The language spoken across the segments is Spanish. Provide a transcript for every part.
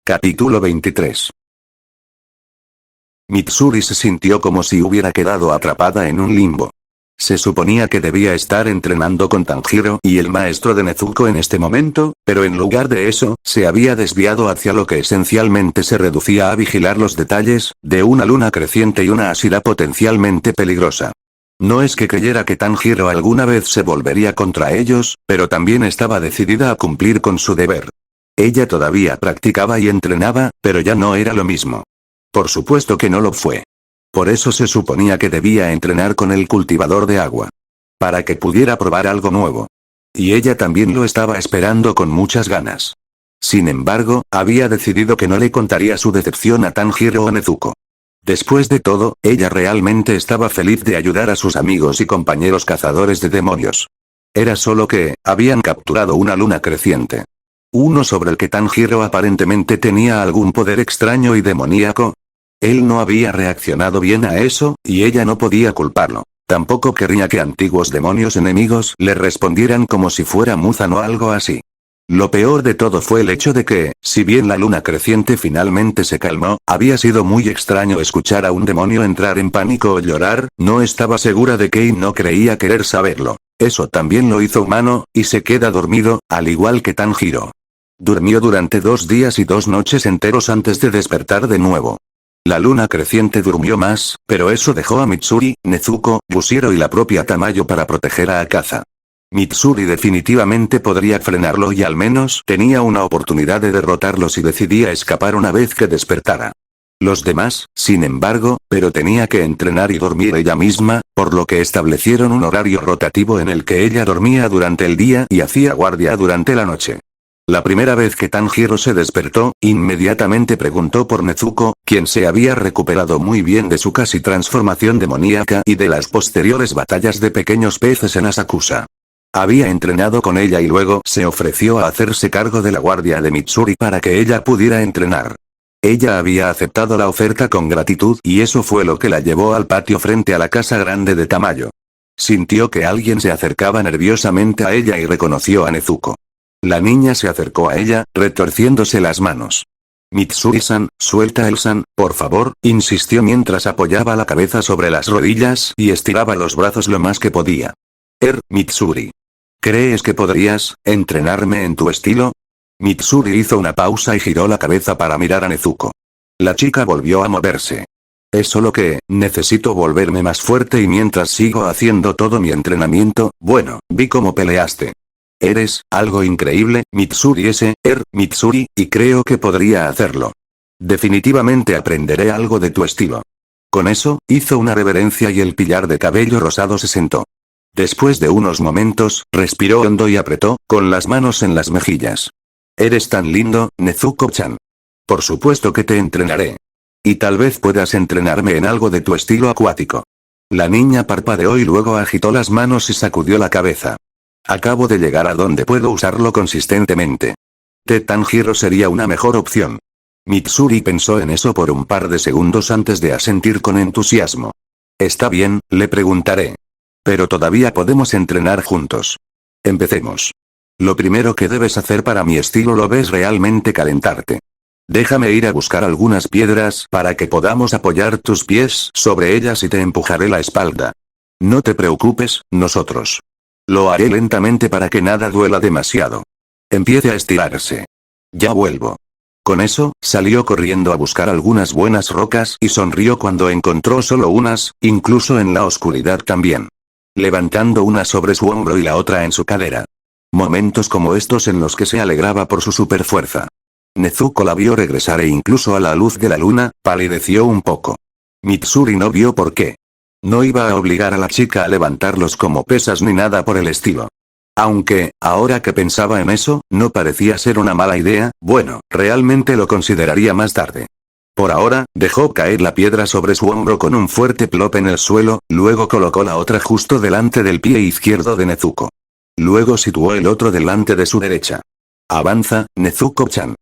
Capítulo 23. Mitsuri se sintió como si hubiera quedado atrapada en un limbo. Se suponía que debía estar entrenando con Tanjiro y el maestro de Nezuko en este momento, pero en lugar de eso, se había desviado hacia lo que esencialmente se reducía a vigilar los detalles de una luna creciente y una Ashira potencialmente peligrosa. No es que creyera que Tanjiro alguna vez se volvería contra ellos, pero también estaba decidida a cumplir con su deber. Ella todavía practicaba y entrenaba, pero ya no era lo mismo. Por supuesto que no lo fue. Por eso se suponía que debía entrenar con el cultivador de agua. Para que pudiera probar algo nuevo. Y ella también lo estaba esperando con muchas ganas. Sin embargo, había decidido que no le contaría su decepción a Tanjiro o Nezuko. Después de todo, ella realmente estaba feliz de ayudar a sus amigos y compañeros cazadores de demonios. Era solo que, habían capturado una luna creciente. Uno sobre el que Tanjiro aparentemente tenía algún poder extraño y demoníaco. Él no había reaccionado bien a eso, y ella no podía culparlo. Tampoco querría que antiguos demonios enemigos le respondieran como si fuera Muzan o algo así. Lo peor de todo fue el hecho de que, si bien la luna creciente finalmente se calmó, había sido muy extraño escuchar a un demonio entrar en pánico o llorar, no estaba segura de que y no creía querer saberlo. Eso también lo hizo humano, y se queda dormido, al igual que Tanjiro. Durmió durante 2 días y 2 noches enteros antes de despertar de nuevo. La luna creciente durmió más, pero eso dejó a Mitsuri, Nezuko, Bushiro y la propia Tamayo para proteger a Akaza. Mitsuri definitivamente podría frenarlo y al menos tenía una oportunidad de derrotarlo si decidía escapar una vez que despertara. Los demás, sin embargo, pero tenía que entrenar y dormir ella misma, por lo que establecieron un horario rotativo en el que ella dormía durante el día y hacía guardia durante la noche. La primera vez que Tanjiro se despertó, inmediatamente preguntó por Nezuko, quien se había recuperado muy bien de su casi transformación demoníaca y de las posteriores batallas de pequeños peces en Asakusa. Había entrenado con ella y luego se ofreció a hacerse cargo de la guardia de Mitsuri para que ella pudiera entrenar. Ella había aceptado la oferta con gratitud y eso fue lo que la llevó al patio frente a la casa grande de Tamayo. Sintió que alguien se acercaba nerviosamente a ella y reconoció a Nezuko. La niña se acercó a ella, retorciéndose las manos. Mitsuri-san, suelta el san, por favor, insistió mientras apoyaba la cabeza sobre las rodillas y estiraba los brazos lo más que podía. Mitsuri. ¿Crees que podrías entrenarme en tu estilo? Mitsuri hizo una pausa y giró la cabeza para mirar a Nezuko. La chica volvió a moverse. Es solo que, necesito volverme más fuerte y mientras sigo haciendo todo mi entrenamiento, bueno, vi cómo peleaste. Eres algo increíble, Mitsuri Mitsuri, y creo que podría hacerlo. Definitivamente aprenderé algo de tu estilo. Con eso, hizo una reverencia y el pillar de cabello rosado se sentó. Después de unos momentos, respiró hondo y apretó, con las manos en las mejillas. Eres tan lindo, Nezuko-chan. Por supuesto que te entrenaré. Y tal vez puedas entrenarme en algo de tu estilo acuático. La niña parpadeó y luego agitó las manos y sacudió la cabeza. Acabo de llegar a donde puedo usarlo consistentemente. Tanjiro sería una mejor opción. Mitsuri pensó en eso por un par de segundos antes de asentir con entusiasmo. Está bien, le preguntaré. Pero todavía podemos entrenar juntos. Empecemos. Lo primero que debes hacer para mi estilo lo ves realmente calentarte. Déjame ir a buscar algunas piedras para que podamos apoyar tus pies sobre ellas y te empujaré la espalda. No te preocupes, nosotros. Lo haré lentamente para que nada duela demasiado. Empiece a estirarse. Ya vuelvo. Con eso, salió corriendo a buscar algunas buenas rocas y sonrió cuando encontró solo unas, incluso en la oscuridad también. Levantando una sobre su hombro y la otra en su cadera. Momentos como estos en los que se alegraba por su superfuerza. Nezuko la vio regresar e incluso a la luz de la luna, palideció un poco. Mitsuri no vio por qué. No iba a obligar a la chica a levantarlos como pesas ni nada por el estilo. Aunque, ahora que pensaba en eso, no parecía ser una mala idea, bueno, realmente lo consideraría más tarde. Por ahora, dejó caer la piedra sobre su hombro con un fuerte plop en el suelo, luego colocó la otra justo delante del pie izquierdo de Nezuko. Luego situó el otro delante de su derecha. Avanza, Nezuko-chan.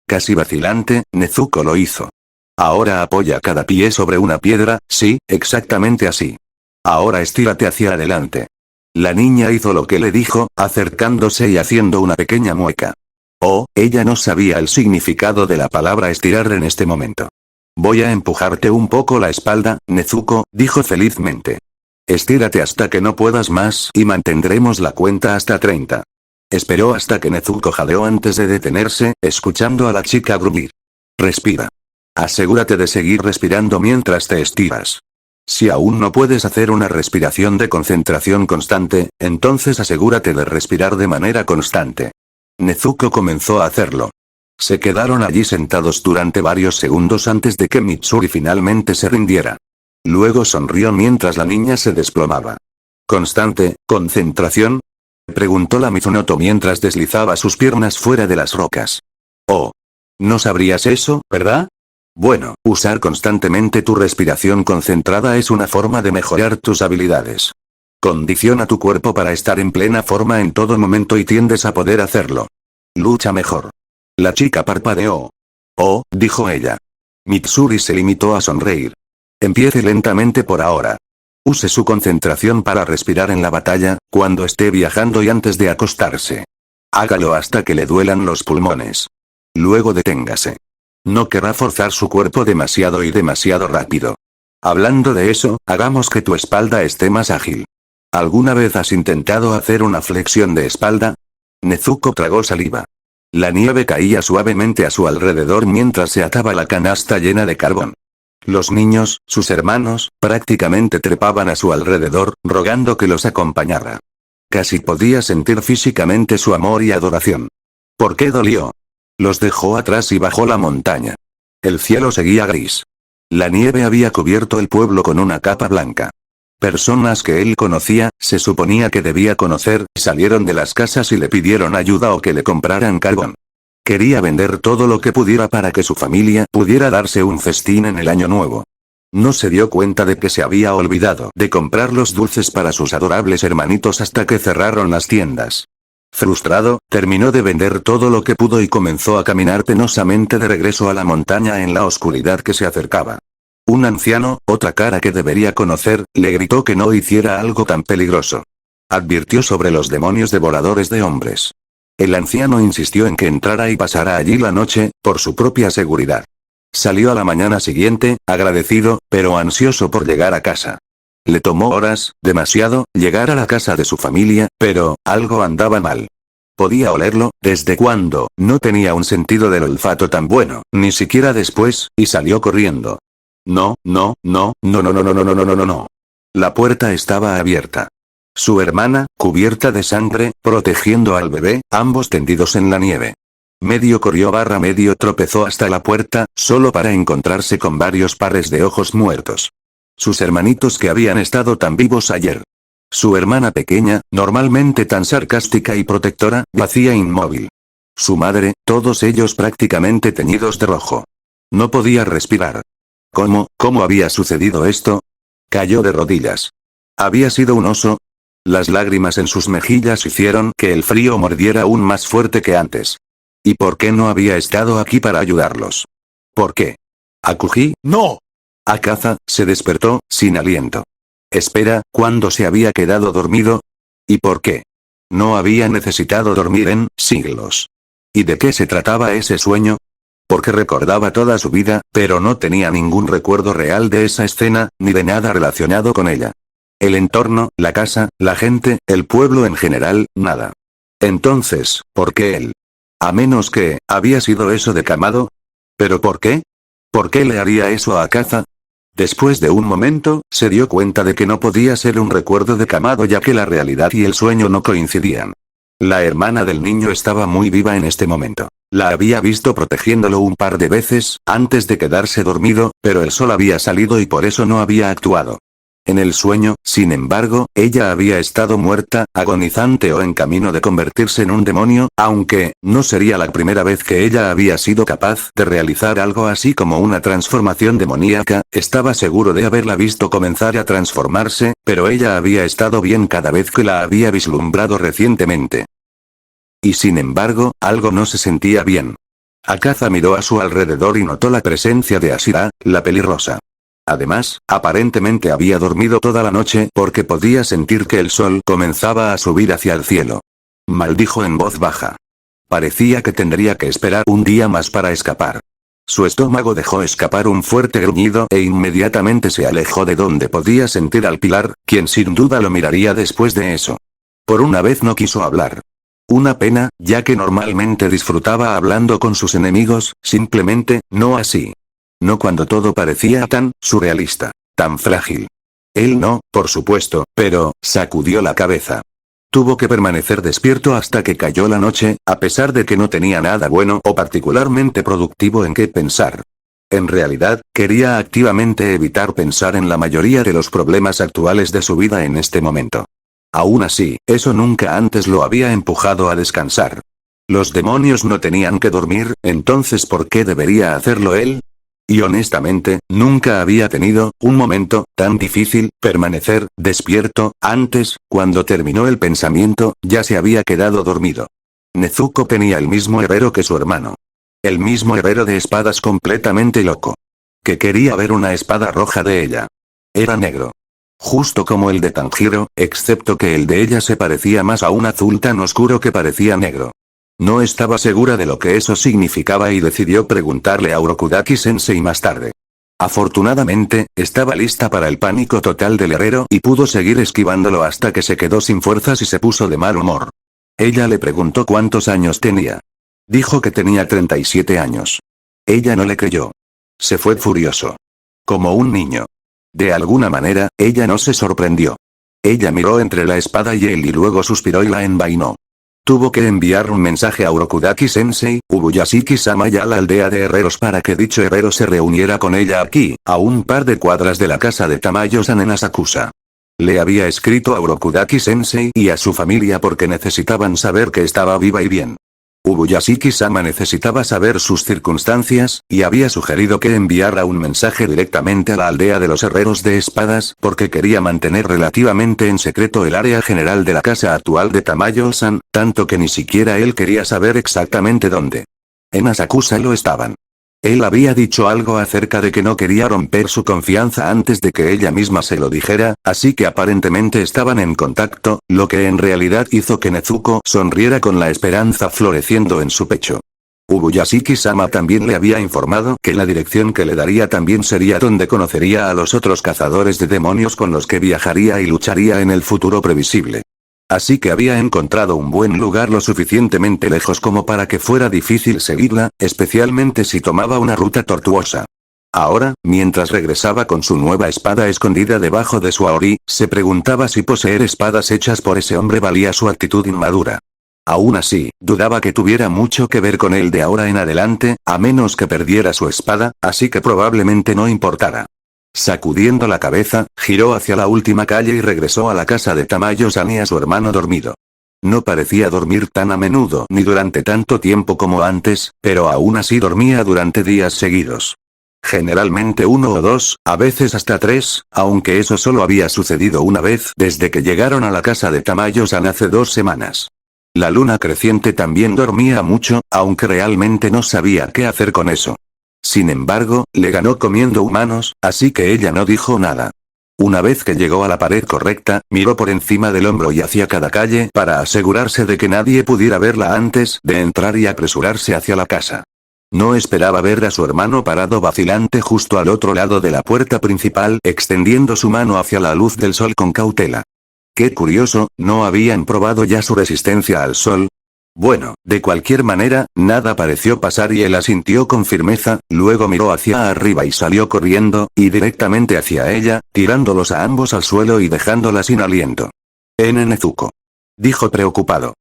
Casi vacilante, Nezuko lo hizo. Ahora apoya cada pie sobre una piedra, sí, exactamente así. Ahora estírate hacia adelante. La niña hizo lo que le dijo, acercándose y haciendo una pequeña mueca. Oh, ella no sabía el significado de la palabra estirar en este momento. Voy a empujarte un poco la espalda, Nezuko, dijo felizmente. Estírate hasta que no puedas más y mantendremos la cuenta hasta 30. Esperó hasta que Nezuko jadeó antes de detenerse, escuchando a la chica gruñir. Respira. Asegúrate de seguir respirando mientras te estiras. Si aún no puedes hacer una respiración de concentración constante, entonces asegúrate de respirar de manera constante. Nezuko comenzó a hacerlo. Se quedaron allí sentados durante varios segundos antes de que Mitsuri finalmente se rindiera. Luego sonrió mientras la niña se desplomaba. ¿Constante, concentración? Preguntó la Mizunoto mientras deslizaba sus piernas fuera de las rocas. Oh. No sabrías eso, ¿verdad? Bueno, usar constantemente tu respiración concentrada es una forma de mejorar tus habilidades. Condiciona tu cuerpo para estar en plena forma en todo momento y tiendes a poder hacerlo. Lucha mejor. La chica parpadeó. Oh, dijo ella. Mitsuri se limitó a sonreír. Empiece lentamente por ahora. Use su concentración para respirar en la batalla, cuando esté viajando y antes de acostarse. Hágalo hasta que le duelan los pulmones. Luego deténgase. No querrá forzar su cuerpo demasiado y demasiado rápido. Hablando de eso, hagamos que tu espalda esté más ágil. ¿Alguna vez has intentado hacer una flexión de espalda? Nezuko tragó saliva. La nieve caía suavemente a su alrededor mientras se ataba la canasta llena de carbón. Los niños, sus hermanos, prácticamente trepaban a su alrededor, rogando que los acompañara. Casi podía sentir físicamente su amor y adoración. ¿Por qué dolió? Los dejó atrás y bajó la montaña. El cielo seguía gris. La nieve había cubierto el pueblo con una capa blanca. Personas que él conocía, se suponía que debía conocer, salieron de las casas y le pidieron ayuda o que le compraran carbón. Quería vender todo lo que pudiera para que su familia pudiera darse un festín en el año nuevo. No se dio cuenta de que se había olvidado de comprar los dulces para sus adorables hermanitos hasta que cerraron las tiendas. Frustrado, terminó de vender todo lo que pudo y comenzó a caminar penosamente de regreso a la montaña en la oscuridad que se acercaba. Un anciano, otra cara que debería conocer, le gritó que no hiciera algo tan peligroso. Advirtió sobre los demonios devoradores de hombres. El anciano insistió en que entrara y pasara allí la noche, por su propia seguridad. Salió a la mañana siguiente, agradecido, pero ansioso por llegar a casa. Le tomó horas, demasiado, llegar a la casa de su familia, pero, algo andaba mal. Podía olerlo, ¿desde cuándo? No tenía un sentido del olfato tan bueno, ni siquiera después, y salió corriendo. No. La puerta estaba abierta. Su hermana, cubierta de sangre, protegiendo al bebé, ambos tendidos en la nieve. Medio corrió medio tropezó hasta la puerta, solo para encontrarse con varios pares de ojos muertos. Sus hermanitos que habían estado tan vivos ayer. Su hermana pequeña, normalmente tan sarcástica y protectora, yacía inmóvil. Su madre, todos ellos prácticamente teñidos de rojo. No podía respirar. ¿Cómo había sucedido esto? Cayó de rodillas. ¿Había sido un oso? Las lágrimas en sus mejillas hicieron que el frío mordiera aún más fuerte que antes. ¿Y por qué no había estado aquí para ayudarlos? ¿Por qué? Akuji, no. Akaza, se despertó, sin aliento. Espera, ¿cuándo se había quedado dormido? ¿Y por qué? No había necesitado dormir en siglos. ¿Y de qué se trataba ese sueño? Porque recordaba toda su vida, pero no tenía ningún recuerdo real de esa escena, ni de nada relacionado con ella. El entorno, la casa, la gente, el pueblo en general, nada. Entonces, ¿por qué él? A menos que, ¿había sido eso de Kamado? ¿Pero por qué? ¿Por qué le haría eso a Akaza? Después de un momento, se dio cuenta de que no podía ser un recuerdo de Kamado ya que la realidad y el sueño no coincidían. La hermana del niño estaba muy viva en este momento. La había visto protegiéndolo un par de veces, antes de quedarse dormido, pero el sol había salido y por eso no había actuado. En el sueño, sin embargo, ella había estado muerta, agonizante o en camino de convertirse en un demonio, aunque, no sería la primera vez que ella había sido capaz de realizar algo así como una transformación demoníaca, estaba seguro de haberla visto comenzar a transformarse, pero ella había estado bien cada vez que la había vislumbrado recientemente. Y sin embargo, algo no se sentía bien. Akaza miró a su alrededor y notó la presencia de Ashira, la pelirrosa. Además, aparentemente había dormido toda la noche porque podía sentir que el sol comenzaba a subir hacia el cielo. Maldijo en voz baja. Parecía que tendría que esperar un día más para escapar. Su estómago dejó escapar un fuerte gruñido e inmediatamente se alejó de donde podía sentir al Pilar, quien sin duda lo miraría después de eso. Por una vez no quiso hablar. Una pena, ya que normalmente disfrutaba hablando con sus enemigos, simplemente, no así. No cuando todo parecía tan surrealista, tan frágil. Él no, por supuesto, pero, sacudió la cabeza. Tuvo que permanecer despierto hasta que cayó la noche, a pesar de que no tenía nada bueno o particularmente productivo en qué pensar. En realidad, quería activamente evitar pensar en la mayoría de los problemas actuales de su vida en este momento. Aún así, eso nunca antes lo había empujado a descansar. Los demonios no tenían que dormir, entonces ¿por qué debería hacerlo él? Y honestamente, nunca había tenido un momento tan difícil permanecer despierto. Antes, cuando terminó el pensamiento, ya se había quedado dormido. Nezuko tenía el mismo herrero que su hermano. El mismo herrero de espadas completamente loco. Que quería ver una espada roja de ella. Era negro. Justo como el de Tanjiro, excepto que el de ella se parecía más a un azul tan oscuro que parecía negro. No estaba segura de lo que eso significaba y decidió preguntarle a Urokudaki-sensei más tarde. Afortunadamente, estaba lista para el pánico total del herrero y pudo seguir esquivándolo hasta que se quedó sin fuerzas y se puso de mal humor. Ella le preguntó cuántos años tenía. Dijo que tenía 37 años. Ella no le creyó. Se fue furioso. Como un niño. De alguna manera, ella no se sorprendió. Ella miró entre la espada y él y luego suspiró y la envainó. Tuvo que enviar un mensaje a Urokudaki-sensei, Ubuyashiki-sama y a la aldea de herreros para que dicho herrero se reuniera con ella aquí, a un par de cuadras de la casa de Tamayo-san en Asakusa. Le había escrito a Urokudaki-sensei y a su familia porque necesitaban saber que estaba viva y bien. Ubuyashiki-sama necesitaba saber sus circunstancias, y había sugerido que enviara un mensaje directamente a la aldea de los herreros de espadas porque quería mantener relativamente en secreto el área general de la casa actual de Tamayo-san, tanto que ni siquiera él quería saber exactamente dónde. En Asakusa lo estaban. Él había dicho algo acerca de que no quería romper su confianza antes de que ella misma se lo dijera, así que aparentemente estaban en contacto, lo que en realidad hizo que Nezuko sonriera con la esperanza floreciendo en su pecho. Ubuyashiki-sama también le había informado que la dirección que le daría también sería donde conocería a los otros cazadores de demonios con los que viajaría y lucharía en el futuro previsible. Así que había encontrado un buen lugar lo suficientemente lejos como para que fuera difícil seguirla, especialmente si tomaba una ruta tortuosa. Ahora, mientras regresaba con su nueva espada escondida debajo de su aori, se preguntaba si poseer espadas hechas por ese hombre valía su actitud inmadura. Aún así, dudaba que tuviera mucho que ver con él de ahora en adelante, a menos que perdiera su espada, así que probablemente no importara. Sacudiendo la cabeza, giró hacia la última calle y regresó a la casa de Tamayo-san y a su hermano dormido. No parecía dormir tan a menudo ni durante tanto tiempo como antes, pero aún así dormía durante días seguidos. Generalmente 1 o 2, a veces hasta 3, aunque eso solo había sucedido una vez desde que llegaron a la casa de Tamayo-san hace 2 semanas. La luna creciente también dormía mucho, aunque realmente no sabía qué hacer con eso. Sin embargo, le ganó comiendo humanos, así que ella no dijo nada. Una vez que llegó a la pared correcta, miró por encima del hombro y hacia cada calle para asegurarse de que nadie pudiera verla antes de entrar y apresurarse hacia la casa. No esperaba ver a su hermano parado vacilante justo al otro lado de la puerta principal, extendiendo su mano hacia la luz del sol con cautela. Qué curioso, ¿no habían probado ya su resistencia al sol? Bueno, de cualquier manera, nada pareció pasar y él asintió con firmeza, luego miró hacia arriba y salió corriendo, y directamente hacia ella, tirándolos a ambos al suelo y dejándola sin aliento. Nezuko. Dijo preocupado.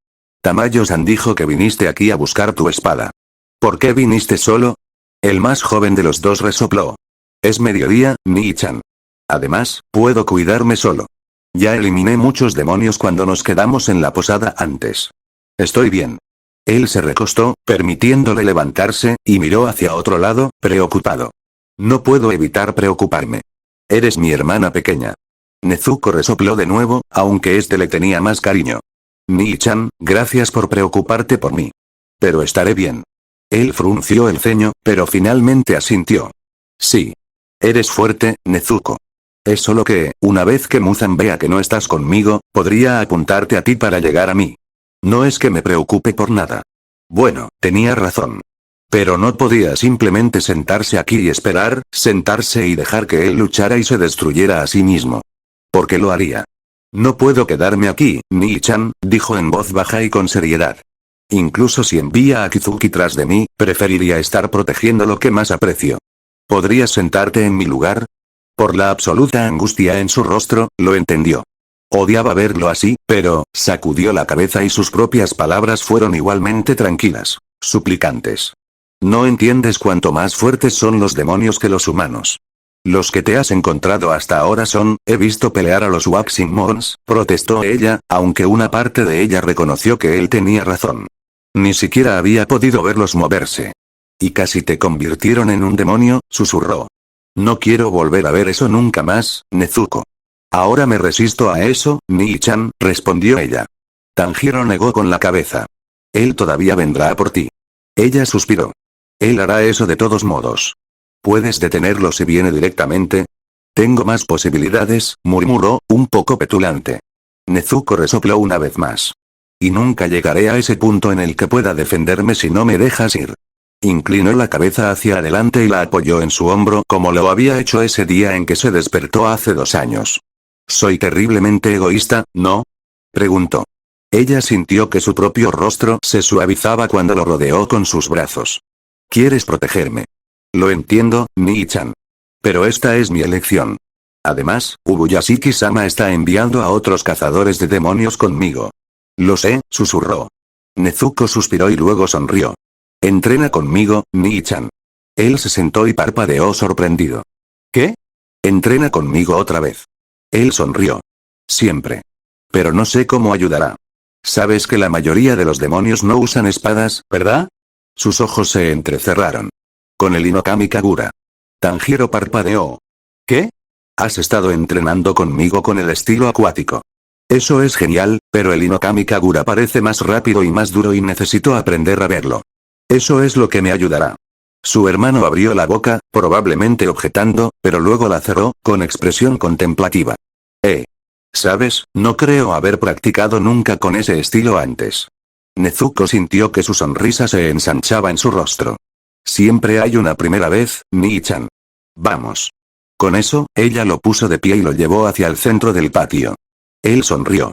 Tamayo-san dijo que viniste aquí a buscar tu espada. ¿Por qué viniste solo? El más joven de los dos resopló. Es mediodía, Nii-chan. Además, puedo cuidarme solo. Ya eliminé muchos demonios cuando nos quedamos en la posada antes. Estoy bien. Él se recostó, permitiéndole levantarse, y miró hacia otro lado, preocupado. No puedo evitar preocuparme. Eres mi hermana pequeña. Nezuko resopló de nuevo, aunque este le tenía más cariño. Nii-chan, gracias por preocuparte por mí. Pero estaré bien. Él frunció el ceño, pero finalmente asintió. Sí. Eres fuerte, Nezuko. Es solo que, una vez que Muzan vea que no estás conmigo, podría apuntarte a ti para llegar a mí. No es que me preocupe por nada. Bueno, tenía razón. Pero no podía simplemente sentarse aquí y esperar, sentarse y dejar que él luchara y se destruyera a sí mismo. Porque lo haría. No puedo quedarme aquí, Nii-chan, dijo en voz baja y con seriedad. Incluso si envía a Kizuki tras de mí, preferiría estar protegiendo lo que más aprecio. ¿Podrías sentarte en mi lugar? Por la absoluta angustia en su rostro, lo entendió. Odiaba verlo así, pero, sacudió la cabeza y sus propias palabras fueron igualmente tranquilas, suplicantes. No entiendes cuánto más fuertes son los demonios que los humanos. Los que te has encontrado hasta ahora he visto pelear a los Waxing Mons, protestó ella, aunque una parte de ella reconoció que él tenía razón. Ni siquiera había podido verlos moverse. Y casi te convirtieron en un demonio, susurró. No quiero volver a ver eso nunca más, Nezuko. Ahora me resisto a eso, Nii-chan, respondió ella. Tanjiro negó con la cabeza. Él todavía vendrá por ti. Ella suspiró. Él hará eso de todos modos. ¿Puedes detenerlo si viene directamente? Tengo más posibilidades, murmuró, un poco petulante. Nezuko resopló una vez más. Y nunca llegaré a ese punto en el que pueda defenderme si no me dejas ir. Inclinó la cabeza hacia adelante y la apoyó en su hombro como lo había hecho ese día en que se despertó hace 2 años. ¿Soy terriblemente egoísta, no? Preguntó. Ella sintió que su propio rostro se suavizaba cuando lo rodeó con sus brazos. ¿Quieres protegerme? Lo entiendo, Nii-chan. Pero esta es mi elección. Además, Ubuyashiki-sama está enviando a otros cazadores de demonios conmigo. Lo sé, susurró. Nezuko suspiró y luego sonrió. Entrena conmigo, Nii-chan. Él se sentó y parpadeó sorprendido. ¿Qué? Entrena conmigo otra vez. Él sonrió. Siempre. Pero no sé cómo ayudará. Sabes que la mayoría de los demonios no usan espadas, ¿verdad? Sus ojos se entrecerraron. Con el Inokami Kagura. Tanjiro parpadeó. ¿Qué? Has estado entrenando conmigo con el estilo acuático. Eso es genial, pero el Inokami Kagura parece más rápido y más duro y necesito aprender a verlo. Eso es lo que me ayudará. Su hermano abrió la boca, probablemente objetando, pero luego la cerró, con expresión contemplativa. ¿Sabes? No creo haber practicado nunca con ese estilo antes. Nezuko sintió que su sonrisa se ensanchaba en su rostro. Siempre hay una primera vez, Nii-chan. Vamos. Con eso, ella lo puso de pie y lo llevó hacia el centro del patio. Él sonrió.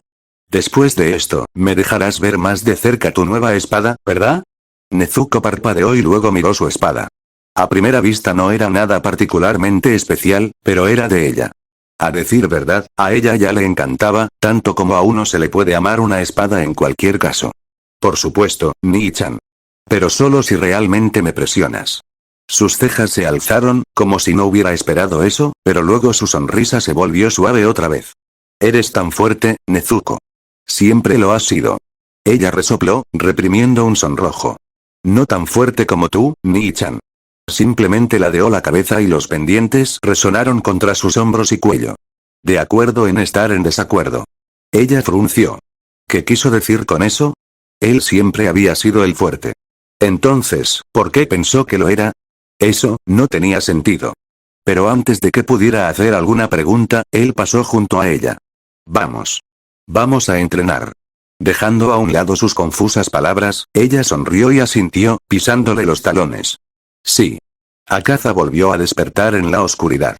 Después de esto, me dejarás ver más de cerca tu nueva espada, ¿verdad? Nezuko parpadeó y luego miró su espada. A primera vista no era nada particularmente especial, pero era de ella. A decir verdad, a ella ya le encantaba, tanto como a uno se le puede amar una espada en cualquier caso. Por supuesto, Nii-chan. Pero solo si realmente me presionas. Sus cejas se alzaron, como si no hubiera esperado eso, pero luego su sonrisa se volvió suave otra vez. Eres tan fuerte, Nezuko. Siempre lo has sido. Ella resopló, reprimiendo un sonrojo. No tan fuerte como tú, Nii-chan. Simplemente ladeó la cabeza y los pendientes resonaron contra sus hombros y cuello. De acuerdo en estar en desacuerdo. Ella frunció. ¿Qué quiso decir con eso? Él siempre había sido el fuerte. Entonces, ¿por qué pensó que lo era? Eso, no tenía sentido. Pero antes de que pudiera hacer alguna pregunta, él pasó junto a ella. Vamos. Vamos a entrenar. Dejando a un lado sus confusas palabras, ella sonrió y asintió, pisándole los talones. Sí. Akaza volvió a despertar en la oscuridad.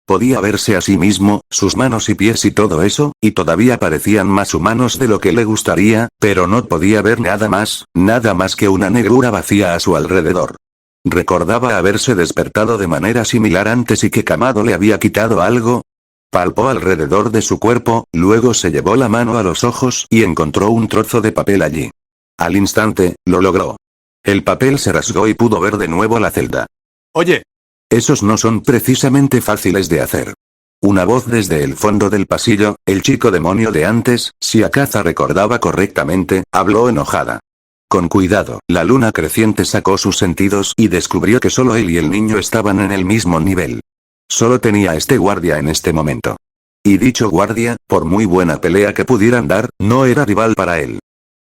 Podía verse a sí mismo, sus manos y pies y todo eso, y todavía parecían más humanos de lo que le gustaría, pero no podía ver nada más que una negrura vacía a su alrededor. Recordaba haberse despertado de manera similar antes y que Kamado le había quitado algo. Palpó alrededor de su cuerpo, luego se llevó la mano a los ojos y encontró un trozo de papel allí. Al instante, lo logró. El papel se rasgó y pudo ver de nuevo la celda. Oye. Esos no son precisamente fáciles de hacer. Una voz desde el fondo del pasillo, el chico demonio de antes, si Akaza recordaba correctamente, habló enojada. Con cuidado, la luna creciente sacó sus sentidos y descubrió que solo él y el niño estaban en el mismo nivel. Solo tenía este guardia en este momento. Y dicho guardia, por muy buena pelea que pudieran dar, no era rival para él.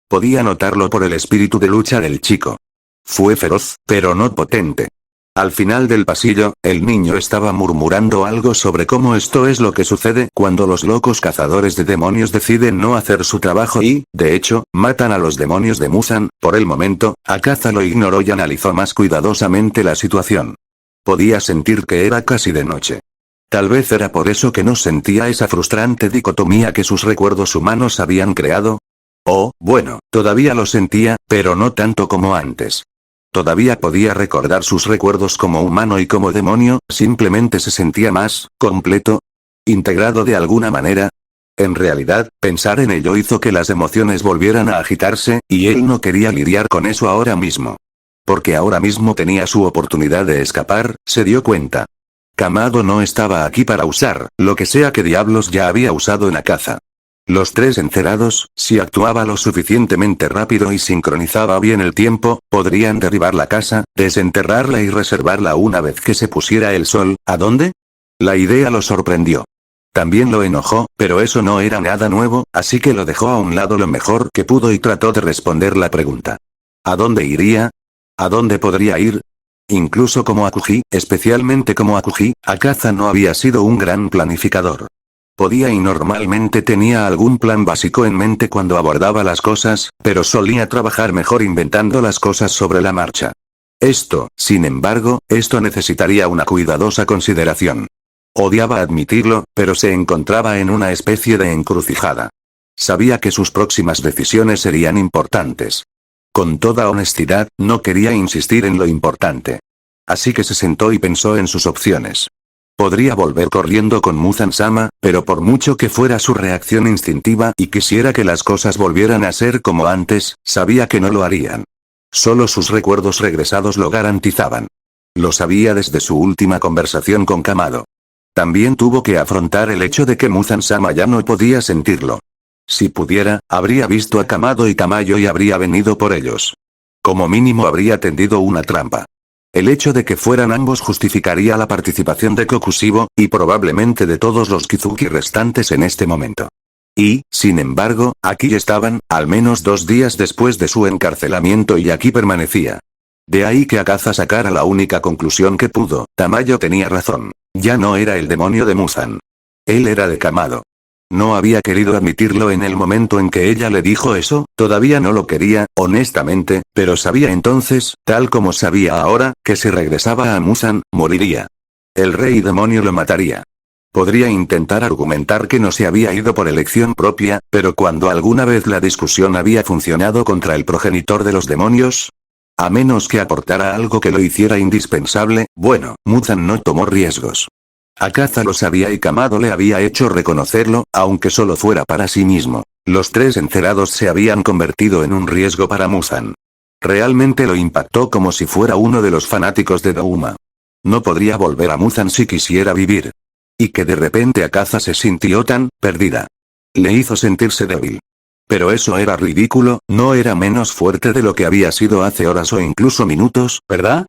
Podía notarlo por el espíritu de lucha del chico. Fue feroz, pero no potente. Al final del pasillo, el niño estaba murmurando algo sobre cómo esto es lo que sucede cuando los locos cazadores de demonios deciden no hacer su trabajo y, de hecho, matan a los demonios de Muzan. Por el momento, Akaza lo ignoró y analizó más cuidadosamente la situación. Podía sentir que era casi de noche. Tal vez era por eso que no sentía esa frustrante dicotomía que sus recuerdos humanos habían creado. Oh, bueno, todavía lo sentía, pero no tanto como antes. Todavía podía recordar sus recuerdos como humano y como demonio, simplemente se sentía más completo, integrado de alguna manera. En realidad, pensar en ello hizo que las emociones volvieran a agitarse, y él no quería lidiar con eso ahora mismo. Porque ahora mismo tenía su oportunidad de escapar, se dio cuenta. Kamado no estaba aquí para usar, lo que sea que diablos ya había usado en Akaza. Los tres encerados, si actuaba lo suficientemente rápido y sincronizaba bien el tiempo, podrían derribar la casa, desenterrarla y reservarla una vez que se pusiera el sol. ¿A dónde? La idea lo sorprendió. También lo enojó, pero eso no era nada nuevo, así que lo dejó a un lado lo mejor que pudo y trató de responder la pregunta. ¿A dónde iría? ¿A dónde podría ir? Incluso como Akuji, especialmente como Akuji, Akaza no había sido un gran planificador. Podía y normalmente tenía algún plan básico en mente cuando abordaba las cosas, pero solía trabajar mejor inventando las cosas sobre la marcha. Sin embargo, esto necesitaría una cuidadosa consideración. Odiaba admitirlo, pero se encontraba en una especie de encrucijada. Sabía que sus próximas decisiones serían importantes. Con toda honestidad, no quería insistir en lo importante. Así que se sentó y pensó en sus opciones. Podría volver corriendo con Muzan-sama, pero por mucho que fuera su reacción instintiva y quisiera que las cosas volvieran a ser como antes, sabía que no lo harían. Solo sus recuerdos regresados lo garantizaban. Lo sabía desde su última conversación con Kamado. También tuvo que afrontar el hecho de que Muzan-sama ya no podía sentirlo. Si pudiera, habría visto a Kamado y Tamayo y habría venido por ellos. Como mínimo habría tendido una trampa. El hecho de que fueran ambos justificaría la participación de Kokushibo, y probablemente de todos los Kizuki restantes en este momento. Y, sin embargo, aquí estaban, al menos 2 días después de su encarcelamiento y aquí permanecía. De ahí que Akaza sacara la única conclusión que pudo, Tamayo tenía razón. Ya no era el demonio de Muzan. Él era de Kamado. No había querido admitirlo en el momento en que ella le dijo eso, todavía no lo quería, honestamente, pero sabía entonces, tal como sabía ahora, que si regresaba a Muzan, moriría. El rey demonio lo mataría. Podría intentar argumentar que no se había ido por elección propia, pero cuando alguna vez la discusión había funcionado contra el progenitor de los demonios, a menos que aportara algo que lo hiciera indispensable, bueno, Muzan no tomó riesgos. Akaza lo sabía y Kamado le había hecho reconocerlo, aunque solo fuera para sí mismo. Los tres encerados se habían convertido en un riesgo para Muzan. Realmente lo impactó como si fuera uno de los fanáticos de Douma. No podría volver a Muzan si quisiera vivir. Y que de repente Akaza se sintió tan perdida. Le hizo sentirse débil. Pero eso era ridículo, no era menos fuerte de lo que había sido hace horas o incluso minutos, ¿verdad?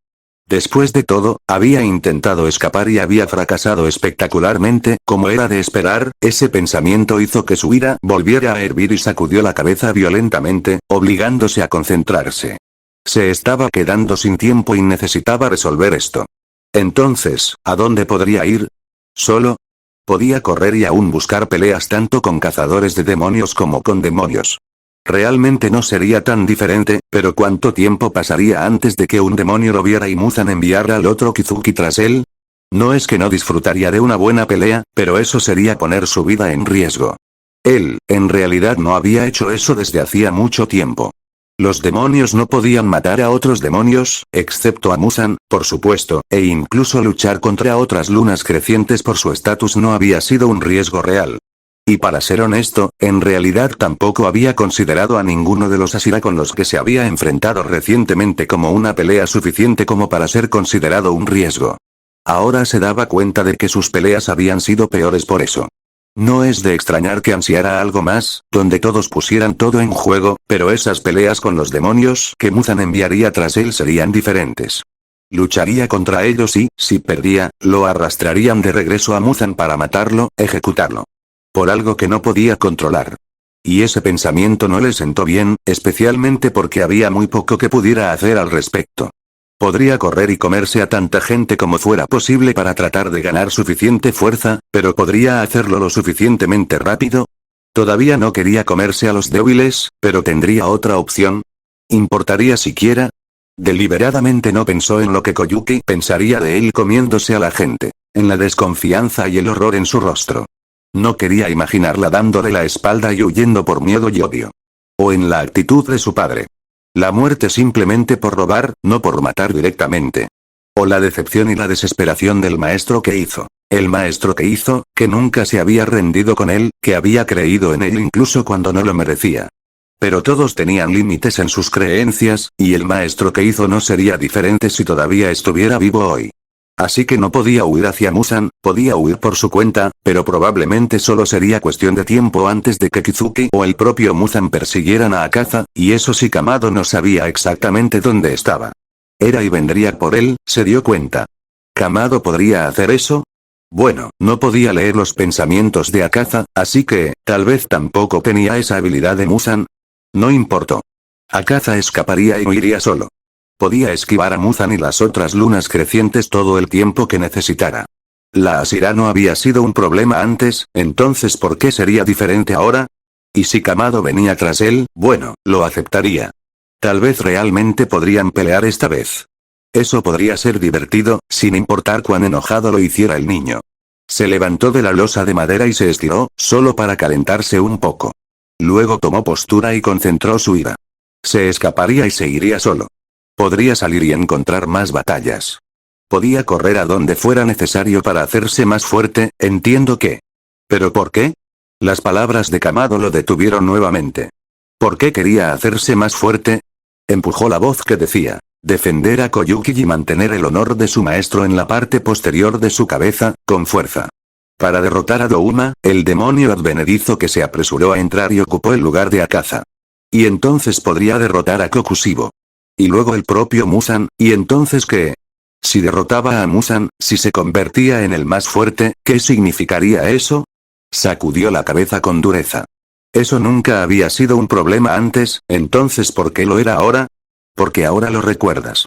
Después de todo, había intentado escapar y había fracasado espectacularmente, como era de esperar. Ese pensamiento hizo que su ira volviera a hervir y sacudió la cabeza violentamente, obligándose a concentrarse. Se estaba quedando sin tiempo y necesitaba resolver esto. Entonces, ¿a dónde podría ir? ¿Solo? Podía correr y aún buscar peleas tanto con cazadores de demonios como con demonios. Realmente no sería tan diferente, pero ¿cuánto tiempo pasaría antes de que un demonio lo viera y Muzan enviara al otro Kizuki tras él? No es que no disfrutaría de una buena pelea, pero eso sería poner su vida en riesgo. Él, en realidad no había hecho eso desde hacía mucho tiempo. Los demonios no podían matar a otros demonios, excepto a Muzan, por supuesto, e incluso luchar contra otras lunas crecientes por su estatus no había sido un riesgo real. Y para ser honesto, en realidad tampoco había considerado a ninguno de los Ashira con los que se había enfrentado recientemente como una pelea suficiente como para ser considerado un riesgo. Ahora se daba cuenta de que sus peleas habían sido peores por eso. No es de extrañar que ansiara algo más, donde todos pusieran todo en juego, pero esas peleas con los demonios que Muzan enviaría tras él serían diferentes. Lucharía contra ellos y, si perdía, lo arrastrarían de regreso a Muzan para matarlo, ejecutarlo. Por algo que no podía controlar. Y ese pensamiento no le sentó bien, especialmente porque había muy poco que pudiera hacer al respecto. Podría correr y comerse a tanta gente como fuera posible para tratar de ganar suficiente fuerza, pero ¿podría hacerlo lo suficientemente rápido? Todavía no quería comerse a los débiles, pero ¿tendría otra opción? ¿Importaría siquiera? Deliberadamente no pensó en lo que Koyuki pensaría de él comiéndose a la gente, en la desconfianza y el horror en su rostro. No quería imaginarla dándole la espalda y huyendo por miedo y odio. O en la actitud de su padre. La muerte simplemente por robar, no por matar directamente. O la decepción y la desesperación del maestro que hizo. El maestro que hizo, que nunca se había rendido con él, que había creído en él incluso cuando no lo merecía. Pero todos tenían límites en sus creencias, y el maestro que hizo no sería diferente si todavía estuviera vivo hoy. Así que no podía huir hacia Muzan, podía huir por su cuenta, pero probablemente solo sería cuestión de tiempo antes de que Kizuki o el propio Muzan persiguieran a Akaza, y eso si Kamado no sabía exactamente dónde estaba. Era y vendría por él, se dio cuenta. ¿Kamado podría hacer eso? Bueno, no podía leer los pensamientos de Akaza, así que, tal vez tampoco tenía esa habilidad de Muzan. No importó. Akaza escaparía y huiría solo. Podía esquivar a Muzan y las otras lunas crecientes todo el tiempo que necesitara. La Asira no había sido un problema antes, entonces ¿por qué sería diferente ahora? Y si Kamado venía tras él, bueno, lo aceptaría. Tal vez realmente podrían pelear esta vez. Eso podría ser divertido, sin importar cuán enojado lo hiciera el niño. Se levantó de la losa de madera y se estiró, solo para calentarse un poco. Luego tomó postura y concentró su ira. Se escaparía y seguiría solo. Podría salir y encontrar más batallas. Podía correr a donde fuera necesario para hacerse más fuerte, entiendo que. ¿Pero por qué? Las palabras de Kamado lo detuvieron nuevamente. ¿Por qué quería hacerse más fuerte? Empujó la voz que decía, defender a Koyuki y mantener el honor de su maestro en la parte posterior de su cabeza, con fuerza. Para derrotar a Douma, el demonio advenedizo que se apresuró a entrar y ocupó el lugar de Akaza. Y entonces podría derrotar a Kokushibo. Y luego el propio Muzan, ¿y entonces qué? Si derrotaba a Muzan, si se convertía en el más fuerte, ¿qué significaría eso? Sacudió la cabeza con dureza. Eso nunca había sido un problema antes, entonces ¿por qué lo era ahora? Porque ahora lo recuerdas.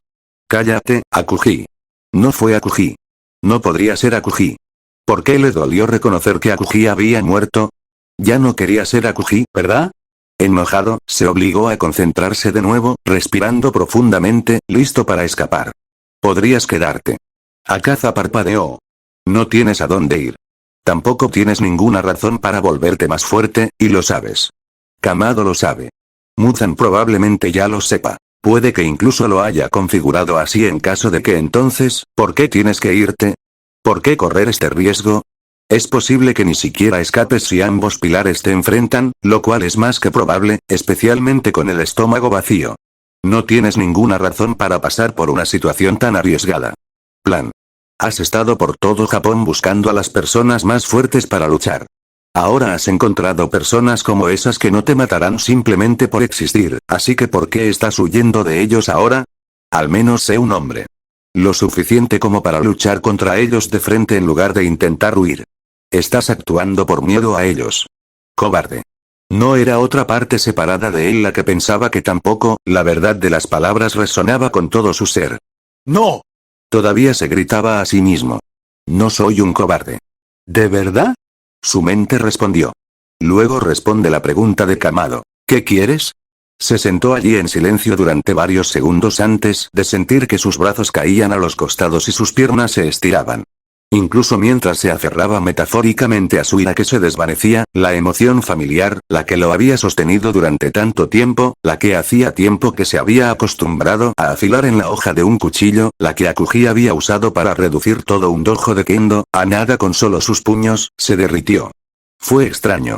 Cállate, Akuji. No fue Akuji. No podría ser Akuji. ¿Por qué le dolió reconocer que Akuji había muerto? Ya no quería ser Akuji, ¿verdad? Enojado, se obligó a concentrarse de nuevo, respirando profundamente, listo para escapar. Podrías quedarte. Akaza parpadeó. No tienes a dónde ir. Tampoco tienes ninguna razón para volverte más fuerte, y lo sabes. Kamado lo sabe. Muzan probablemente ya lo sepa. Puede que incluso lo haya configurado así en caso de que entonces, ¿por qué tienes que irte? ¿Por qué correr este riesgo? Es posible que ni siquiera escapes si ambos pilares te enfrentan, lo cual es más que probable, especialmente con el estómago vacío. No tienes ninguna razón para pasar por una situación tan arriesgada. Plan. Has estado por todo Japón buscando a las personas más fuertes para luchar. Ahora has encontrado personas como esas que no te matarán simplemente por existir, así que ¿por qué estás huyendo de ellos ahora? Al menos sé un hombre. Lo suficiente como para luchar contra ellos de frente en lugar de intentar huir. Estás actuando por miedo a ellos. Cobarde. No era otra parte separada de él la que pensaba que tampoco, la verdad de las palabras resonaba con todo su ser. ¡No! Todavía se gritaba a sí mismo. No soy un cobarde. ¿De verdad? Su mente respondió. Luego responde la pregunta de Kamado. ¿Qué quieres? Se sentó allí en silencio durante varios segundos antes de sentir que sus brazos caían a los costados y sus piernas se estiraban. Incluso mientras se aferraba metafóricamente a su ira que se desvanecía, la emoción familiar, la que lo había sostenido durante tanto tiempo, la que hacía tiempo que se había acostumbrado a afilar en la hoja de un cuchillo, la que Akuji había usado para reducir todo un dojo de kendo, a nada con solo sus puños, se derritió. Fue extraño.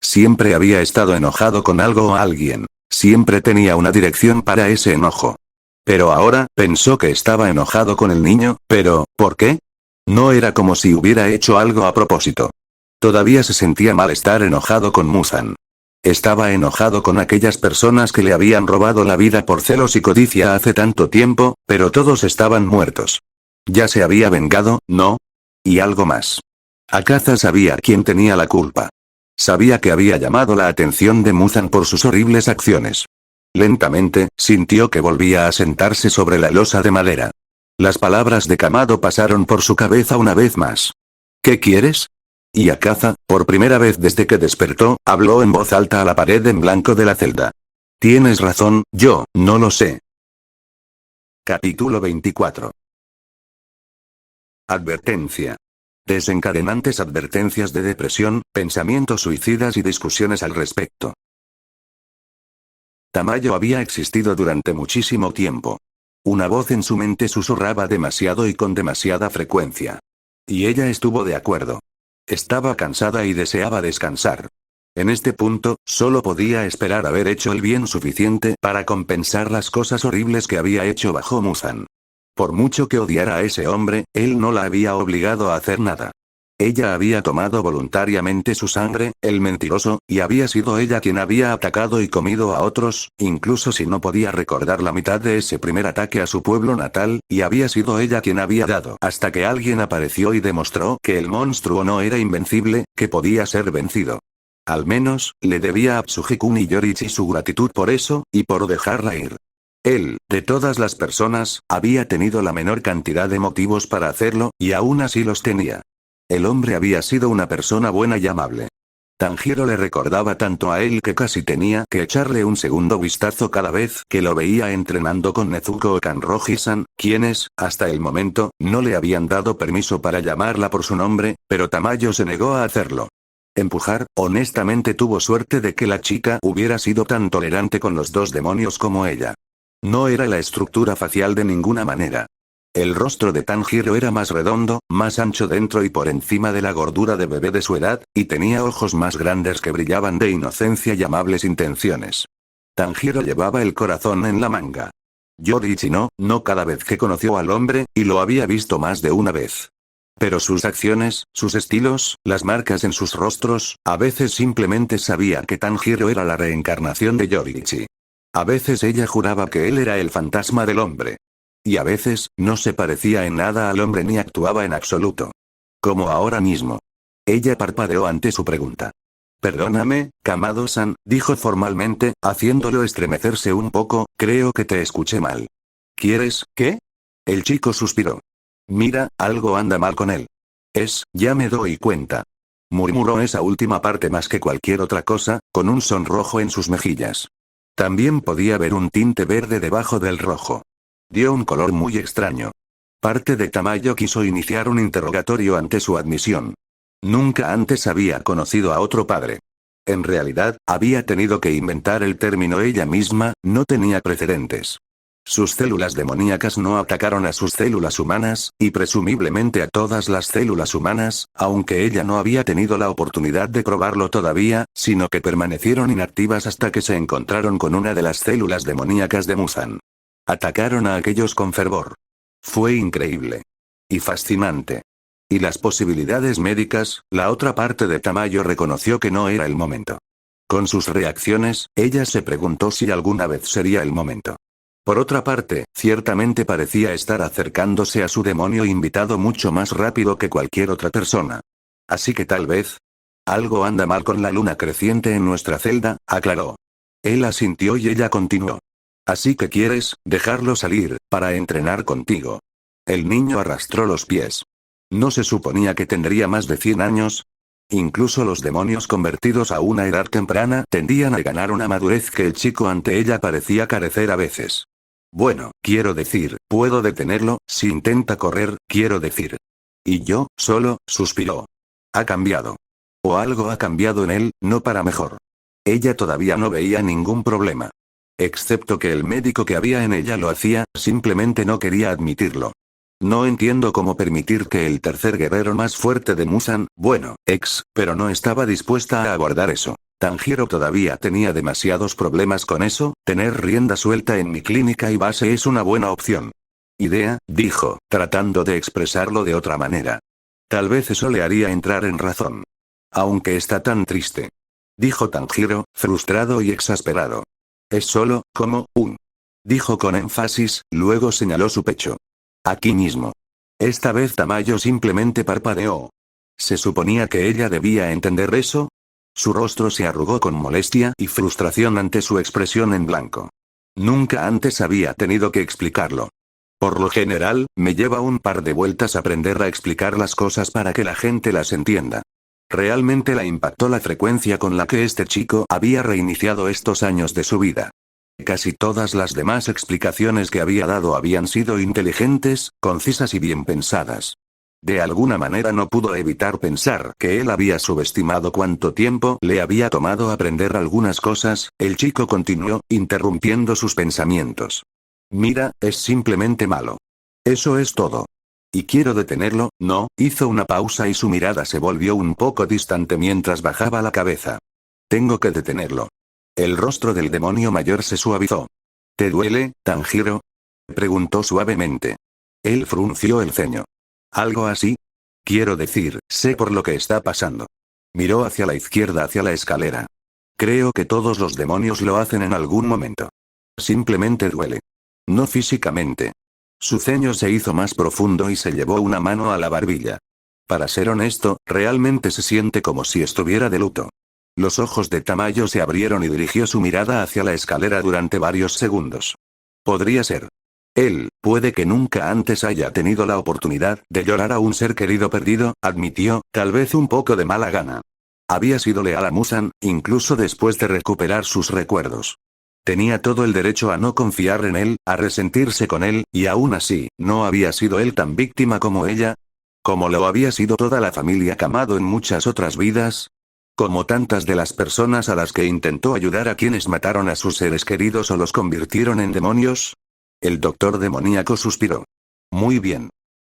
Siempre había estado enojado con algo o alguien. Siempre tenía una dirección para ese enojo. Pero ahora, pensó que estaba enojado con el niño, pero, ¿por qué? No era como si hubiera hecho algo a propósito. Todavía se sentía mal estar enojado con Muzan. Estaba enojado con aquellas personas que le habían robado la vida por celos y codicia hace tanto tiempo, pero todos estaban muertos. Ya se había vengado, ¿no? Y algo más. Akaza sabía quién tenía la culpa. Sabía que había llamado la atención de Muzan por sus horribles acciones. Lentamente, sintió que volvía a sentarse sobre la losa de madera. Las palabras de Kamado pasaron por su cabeza una vez más. ¿Qué quieres? Y Akaza, por primera vez desde que despertó, habló en voz alta a la pared en blanco de la celda. Tienes razón, yo, no lo sé. Capítulo 24. Advertencia. Desencadenantes advertencias de depresión, pensamientos suicidas y discusiones al respecto. Tamayo había existido durante muchísimo tiempo. Una voz en su mente susurraba demasiado y con demasiada frecuencia. Y ella estuvo de acuerdo. Estaba cansada y deseaba descansar. En este punto, solo podía esperar haber hecho el bien suficiente para compensar las cosas horribles que había hecho bajo Muzan. Por mucho que odiara a ese hombre, él no la había obligado a hacer nada. Ella había tomado voluntariamente su sangre, el mentiroso, y había sido ella quien había atacado y comido a otros, incluso si no podía recordar la mitad de ese primer ataque a su pueblo natal, y había sido ella quien había dado hasta que alguien apareció y demostró que el monstruo no era invencible, que podía ser vencido. Al menos, le debía a Tsuji-kun y Yorichi su gratitud por eso, y por dejarla ir. Él, de todas las personas, había tenido la menor cantidad de motivos para hacerlo, y aún así los tenía. El hombre había sido una persona buena y amable. Tanjiro le recordaba tanto a él que casi tenía que echarle un segundo vistazo cada vez que lo veía entrenando con Nezuko o Kanroji-san, quienes, hasta el momento, no le habían dado permiso para llamarla por su nombre, pero Tamayo se negó a hacerlo. Empujar, honestamente tuvo suerte de que la chica hubiera sido tan tolerante con los dos demonios como ella. No era la estructura facial de ninguna manera. El rostro de Tanjiro era más redondo, más ancho dentro y por encima de la gordura de bebé de su edad, y tenía ojos más grandes que brillaban de inocencia y amables intenciones. Tanjiro llevaba el corazón en la manga. Yorichi no cada vez que conoció al hombre, y lo había visto más de una vez. Pero sus acciones, sus estilos, las marcas en sus rostros, a veces simplemente sabía que Tanjiro era la reencarnación de Yorichi. A veces ella juraba que él era el fantasma del hombre. Y a veces, no se parecía en nada al hombre ni actuaba en absoluto. Como ahora mismo. Ella parpadeó ante su pregunta. Perdóname, Kamado-san, dijo formalmente, haciéndolo estremecerse un poco, creo que te escuché mal. ¿Quieres, qué? El chico suspiró. Mira, algo anda mal con él. Ya me doy cuenta. Murmuró esa última parte más que cualquier otra cosa, con un sonrojo en sus mejillas. También podía ver un tinte verde debajo del rojo. Dio un color muy extraño. Parte de Tamayo quiso iniciar un interrogatorio ante su admisión. Nunca antes había conocido a otro padre. En realidad, había tenido que inventar el término ella misma, no tenía precedentes. Sus células demoníacas no atacaron a sus células humanas, y presumiblemente a todas las células humanas, aunque ella no había tenido la oportunidad de probarlo todavía, sino que permanecieron inactivas hasta que se encontraron con una de las células demoníacas de Muzan. Atacaron a aquellos con fervor. Fue increíble. Y fascinante. Y las posibilidades médicas, la otra parte de Tamayo reconoció que no era el momento. Con sus reacciones, ella se preguntó si alguna vez sería el momento. Por otra parte, ciertamente parecía estar acercándose a su demonio invitado mucho más rápido que cualquier otra persona. Así que tal vez... Algo anda mal con la luna creciente en nuestra celda, aclaró. Él asintió y ella continuó. Así que quieres, dejarlo salir, para entrenar contigo. El niño arrastró los pies. ¿No se suponía que tendría más de 100 años? Incluso los demonios convertidos a una edad temprana tendían a ganar una madurez que el chico ante ella parecía carecer a veces. Bueno, quiero decir, puedo detenerlo, si intenta correr, quiero decir. Y yo, solo, suspiró. Ha cambiado. O algo ha cambiado en él, no para mejor. Ella todavía no veía ningún problema. Excepto que el médico que había en ella lo hacía, simplemente no quería admitirlo. No entiendo cómo permitir que el tercer guerrero más fuerte de Muzan, pero no estaba dispuesta a aguardar eso. Tanjiro todavía tenía demasiados problemas con eso, tener rienda suelta en mi clínica y base es una buena opción. Idea, dijo, tratando de expresarlo de otra manera. Tal vez eso le haría entrar en razón. Aunque está tan triste. Dijo Tanjiro, frustrado y exasperado. Es solo, dijo con énfasis, luego señaló su pecho. Aquí mismo. Esta vez Tamayo simplemente parpadeó. ¿Se suponía que ella debía entender eso? Su rostro se arrugó con molestia y frustración ante su expresión en blanco. Nunca antes había tenido que explicarlo. Por lo general, me lleva un par de vueltas aprender a explicar las cosas para que la gente las entienda. Realmente la impactó la frecuencia con la que este chico había reiniciado estos años de su vida. Casi todas las demás explicaciones que había dado habían sido inteligentes, concisas y bien pensadas. De alguna manera no pudo evitar pensar que él había subestimado cuánto tiempo le había tomado aprender algunas cosas. El chico continuó, interrumpiendo sus pensamientos. Mira, es simplemente malo. Eso es todo. Y quiero detenerlo, ¿no? Hizo una pausa y su mirada se volvió un poco distante mientras bajaba la cabeza. Tengo que detenerlo. El rostro del demonio mayor se suavizó. ¿Te duele, Tanjiro? Preguntó suavemente. Él frunció el ceño. ¿Algo así? Quiero decir, sé por lo que está pasando. Miró hacia la izquierda, hacia la escalera. Creo que todos los demonios lo hacen en algún momento. Simplemente duele. No físicamente. Su ceño se hizo más profundo y se llevó una mano a la barbilla. Para ser honesto, realmente se siente como si estuviera de luto. Los ojos de Tamayo se abrieron y dirigió su mirada hacia la escalera durante varios segundos. Podría ser. Él, puede que nunca antes haya tenido la oportunidad de llorar a un ser querido perdido, admitió, tal vez un poco de mala gana. Había sido leal a Musan, incluso después de recuperar sus recuerdos. Tenía todo el derecho a no confiar en él, a resentirse con él, y aún así, ¿no había sido él tan víctima como ella? ¿Como lo había sido toda la familia Kamado en muchas otras vidas? Como tantas de las personas a las que intentó ayudar a quienes mataron a sus seres queridos o los convirtieron en demonios? El doctor demoníaco suspiró. Muy bien.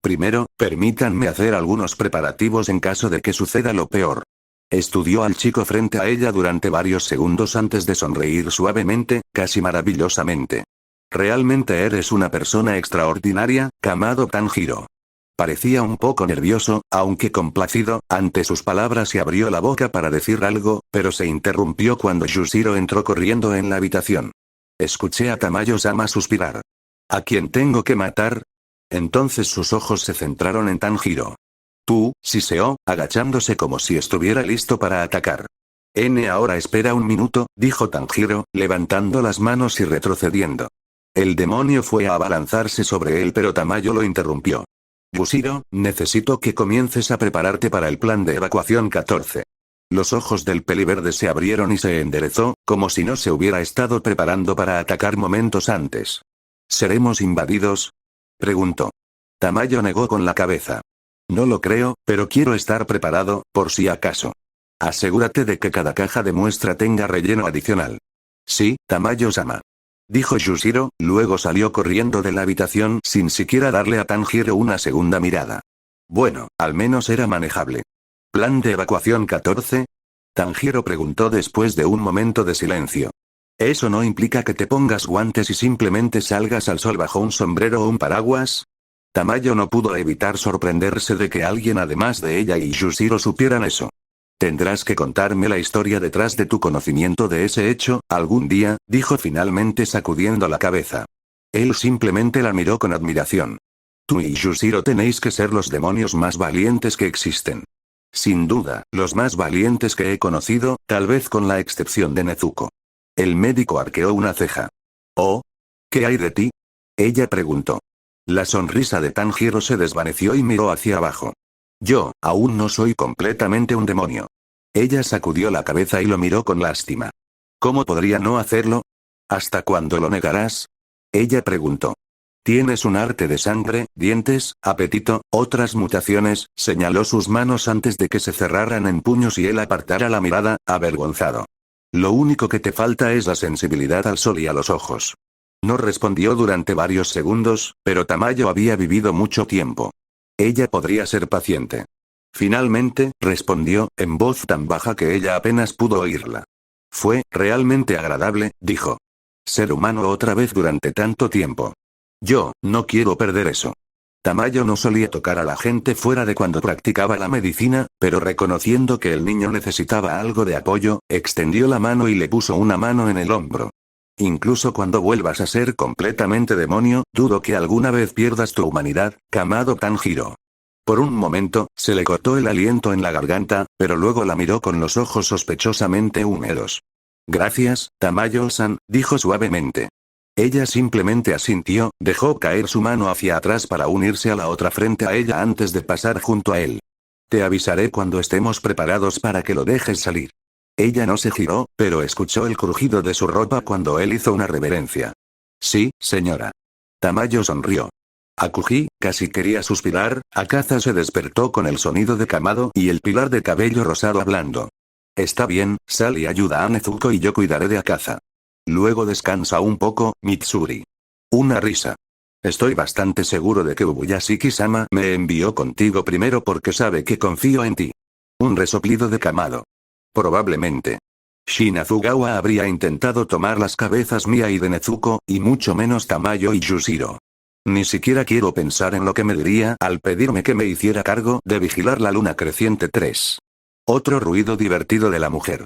Primero, permítanme hacer algunos preparativos en caso de que suceda lo peor. Estudió al chico frente a ella durante varios segundos antes de sonreír suavemente, casi maravillosamente. Realmente eres una persona extraordinaria, Kamado Tanjiro. Parecía un poco nervioso, aunque complacido, ante sus palabras y abrió la boca para decir algo, pero se interrumpió cuando Yushiro entró corriendo en la habitación. Escuché a Tamayo-sama suspirar. ¿A quién tengo que matar? Entonces sus ojos se centraron en Tanjiro. Tú, siseó, agachándose como si estuviera listo para atacar. Ahora espera un minuto, dijo Tanjiro, levantando las manos y retrocediendo. El demonio fue a abalanzarse sobre él pero Tamayo lo interrumpió. Yushiro, necesito que comiences a prepararte para el plan de evacuación 14. Los ojos del peliverde se abrieron y se enderezó, como si no se hubiera estado preparando para atacar momentos antes. ¿Seremos invadidos? Preguntó. Tamayo negó con la cabeza. No lo creo, pero quiero estar preparado, por si acaso. Asegúrate de que cada caja de muestra tenga relleno adicional. Sí, Tamayo-sama. Dijo Yushiro, luego salió corriendo de la habitación sin siquiera darle a Tanjiro una segunda mirada. Bueno, al menos era manejable. ¿Plan de evacuación 14? Tanjiro preguntó después de un momento de silencio. ¿Eso no implica que te pongas guantes y simplemente salgas al sol bajo un sombrero o un paraguas? Tamayo no pudo evitar sorprenderse de que alguien además de ella y Yushiro supieran eso. Tendrás que contarme la historia detrás de tu conocimiento de ese hecho, algún día, dijo finalmente sacudiendo la cabeza. Él simplemente la miró con admiración. Tú y Yushiro tenéis que ser los demonios más valientes que existen. Sin duda, los más valientes que he conocido, tal vez con la excepción de Nezuko. El médico arqueó una ceja. ¿Oh? ¿Qué hay de ti? Ella preguntó. La sonrisa de Tanjiro se desvaneció y miró hacia abajo. Yo, aún no soy completamente un demonio. Ella sacudió la cabeza y lo miró con lástima. ¿Cómo podría no hacerlo? ¿Hasta cuándo lo negarás? Ella preguntó. Tienes un arte de sangre, dientes, apetito, otras mutaciones, señaló sus manos antes de que se cerraran en puños y él apartara la mirada, avergonzado. Lo único que te falta es la sensibilidad al sol y a los ojos. No respondió durante varios segundos, pero Tamayo había vivido mucho tiempo. Ella podría ser paciente. Finalmente, respondió, en voz tan baja que ella apenas pudo oírla. Fue realmente agradable, dijo. Ser humano otra vez durante tanto tiempo. Yo, no quiero perder eso. Tamayo no solía tocar a la gente fuera de cuando practicaba la medicina, pero reconociendo que el niño necesitaba algo de apoyo, extendió la mano y le puso una mano en el hombro. Incluso cuando vuelvas a ser completamente demonio, dudo que alguna vez pierdas tu humanidad, Kamado Tanjiro. Por un momento, se le cortó el aliento en la garganta, pero luego la miró con los ojos sospechosamente húmedos. Gracias, Tamayo-san, dijo suavemente. Ella simplemente asintió, dejó caer su mano hacia atrás para unirse a la otra frente a ella antes de pasar junto a él. Te avisaré cuando estemos preparados para que lo dejes salir. Ella no se giró, pero escuchó el crujido de su ropa cuando él hizo una reverencia. Sí, señora. Tamayo sonrió. Acogí, casi quería suspirar, Akaza se despertó con el sonido de Kamado y el pilar de cabello rosado hablando. Está bien, sal y ayuda a Nezuko y yo cuidaré de Akaza. Luego descansa un poco, Mitsuri. Una risa. Estoy bastante seguro de que Ubuyashiki-sama me envió contigo primero porque sabe que confío en ti. Un resoplido de Kamado. Probablemente. Shinazugawa habría intentado tomar las cabezas mía y de Nezuko, y mucho menos Tamayo y Yushiro. Ni siquiera quiero pensar en lo que me diría al pedirme que me hiciera cargo de vigilar la luna creciente 3. Otro ruido divertido de la mujer.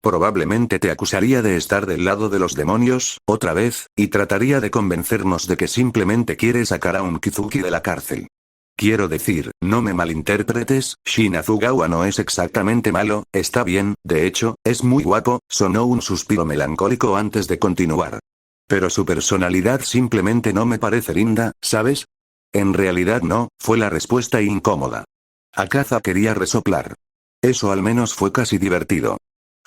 Probablemente te acusaría de estar del lado de los demonios, otra vez, y trataría de convencernos de que simplemente quiere sacar a un Kizuki de la cárcel. Quiero decir, no me malinterpretes, Shinazugawa no es exactamente malo, está bien, de hecho, es muy guapo, sonó un suspiro melancólico antes de continuar. Pero su personalidad simplemente no me parece linda, ¿sabes? En realidad no, fue la respuesta incómoda. Akaza quería resoplar. Eso al menos fue casi divertido.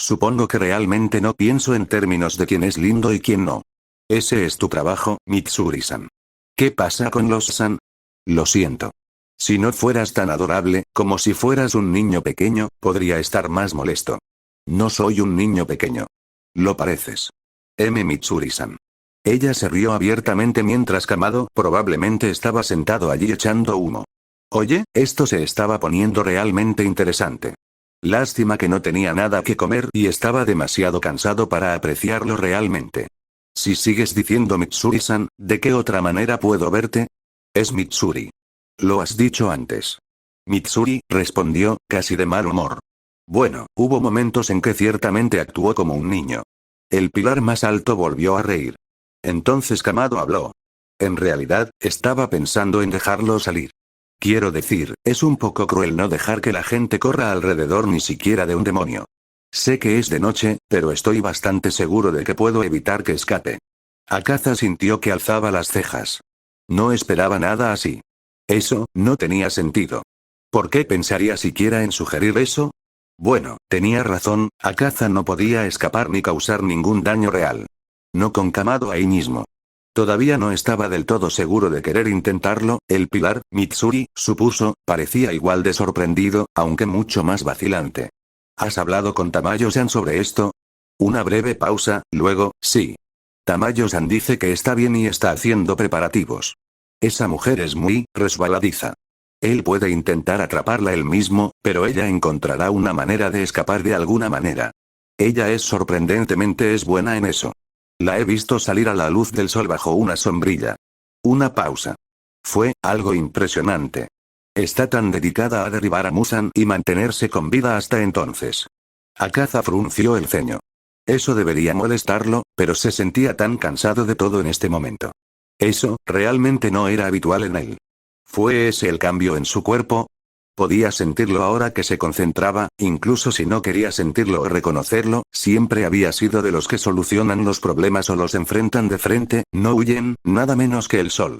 Supongo que realmente no pienso en términos de quién es lindo y quién no. Ese es tu trabajo, Mitsuri-san. ¿Qué pasa con los san? Lo siento. Si no fueras tan adorable, como si fueras un niño pequeño, podría estar más molesto. No soy un niño pequeño. Lo pareces. Mitsuri-san. Ella se rió abiertamente mientras Kamado probablemente estaba sentado allí echando humo. Oye, esto se estaba poniendo realmente interesante. Lástima que no tenía nada que comer y estaba demasiado cansado para apreciarlo realmente. Si sigues diciendo Mitsuri-san, ¿de qué otra manera puedo verte? Es Mitsuri. Lo has dicho antes. Mitsuri, respondió, casi de mal humor. Bueno, hubo momentos en que ciertamente actuó como un niño. El pilar más alto volvió a reír. Entonces Kamado habló. En realidad, estaba pensando en dejarlo salir. Quiero decir, es un poco cruel no dejar que la gente corra alrededor ni siquiera de un demonio. Sé que es de noche, pero estoy bastante seguro de que puedo evitar que escape. Akaza sintió que alzaba las cejas. No esperaba nada así. Eso, no tenía sentido. ¿Por qué pensaría siquiera en sugerir eso? Bueno, tenía razón, Akaza no podía escapar ni causar ningún daño real. No con Kamado ahí mismo. Todavía no estaba del todo seguro de querer intentarlo, el pilar, Mitsuri, supuso, parecía igual de sorprendido, aunque mucho más vacilante. ¿Has hablado con Tamayo-san sobre esto? Una breve pausa, luego, sí. Tamayo-san dice que está bien y está haciendo preparativos. Esa mujer es muy resbaladiza. Él puede intentar atraparla él mismo, pero ella encontrará una manera de escapar de alguna manera. Ella es sorprendentemente buena en eso. La he visto salir a la luz del sol bajo una sombrilla. Una pausa. Fue algo impresionante. Está tan dedicada a derribar a Musan y mantenerse con vida hasta entonces. Akaza frunció el ceño. Eso debería molestarlo, pero se sentía tan cansado de todo en este momento. Eso, realmente no era habitual en él. ¿Fue ese el cambio en su cuerpo? Podía sentirlo ahora que se concentraba, incluso si no quería sentirlo o reconocerlo, siempre había sido de los que solucionan los problemas o los enfrentan de frente, no huyen, nada menos que el sol.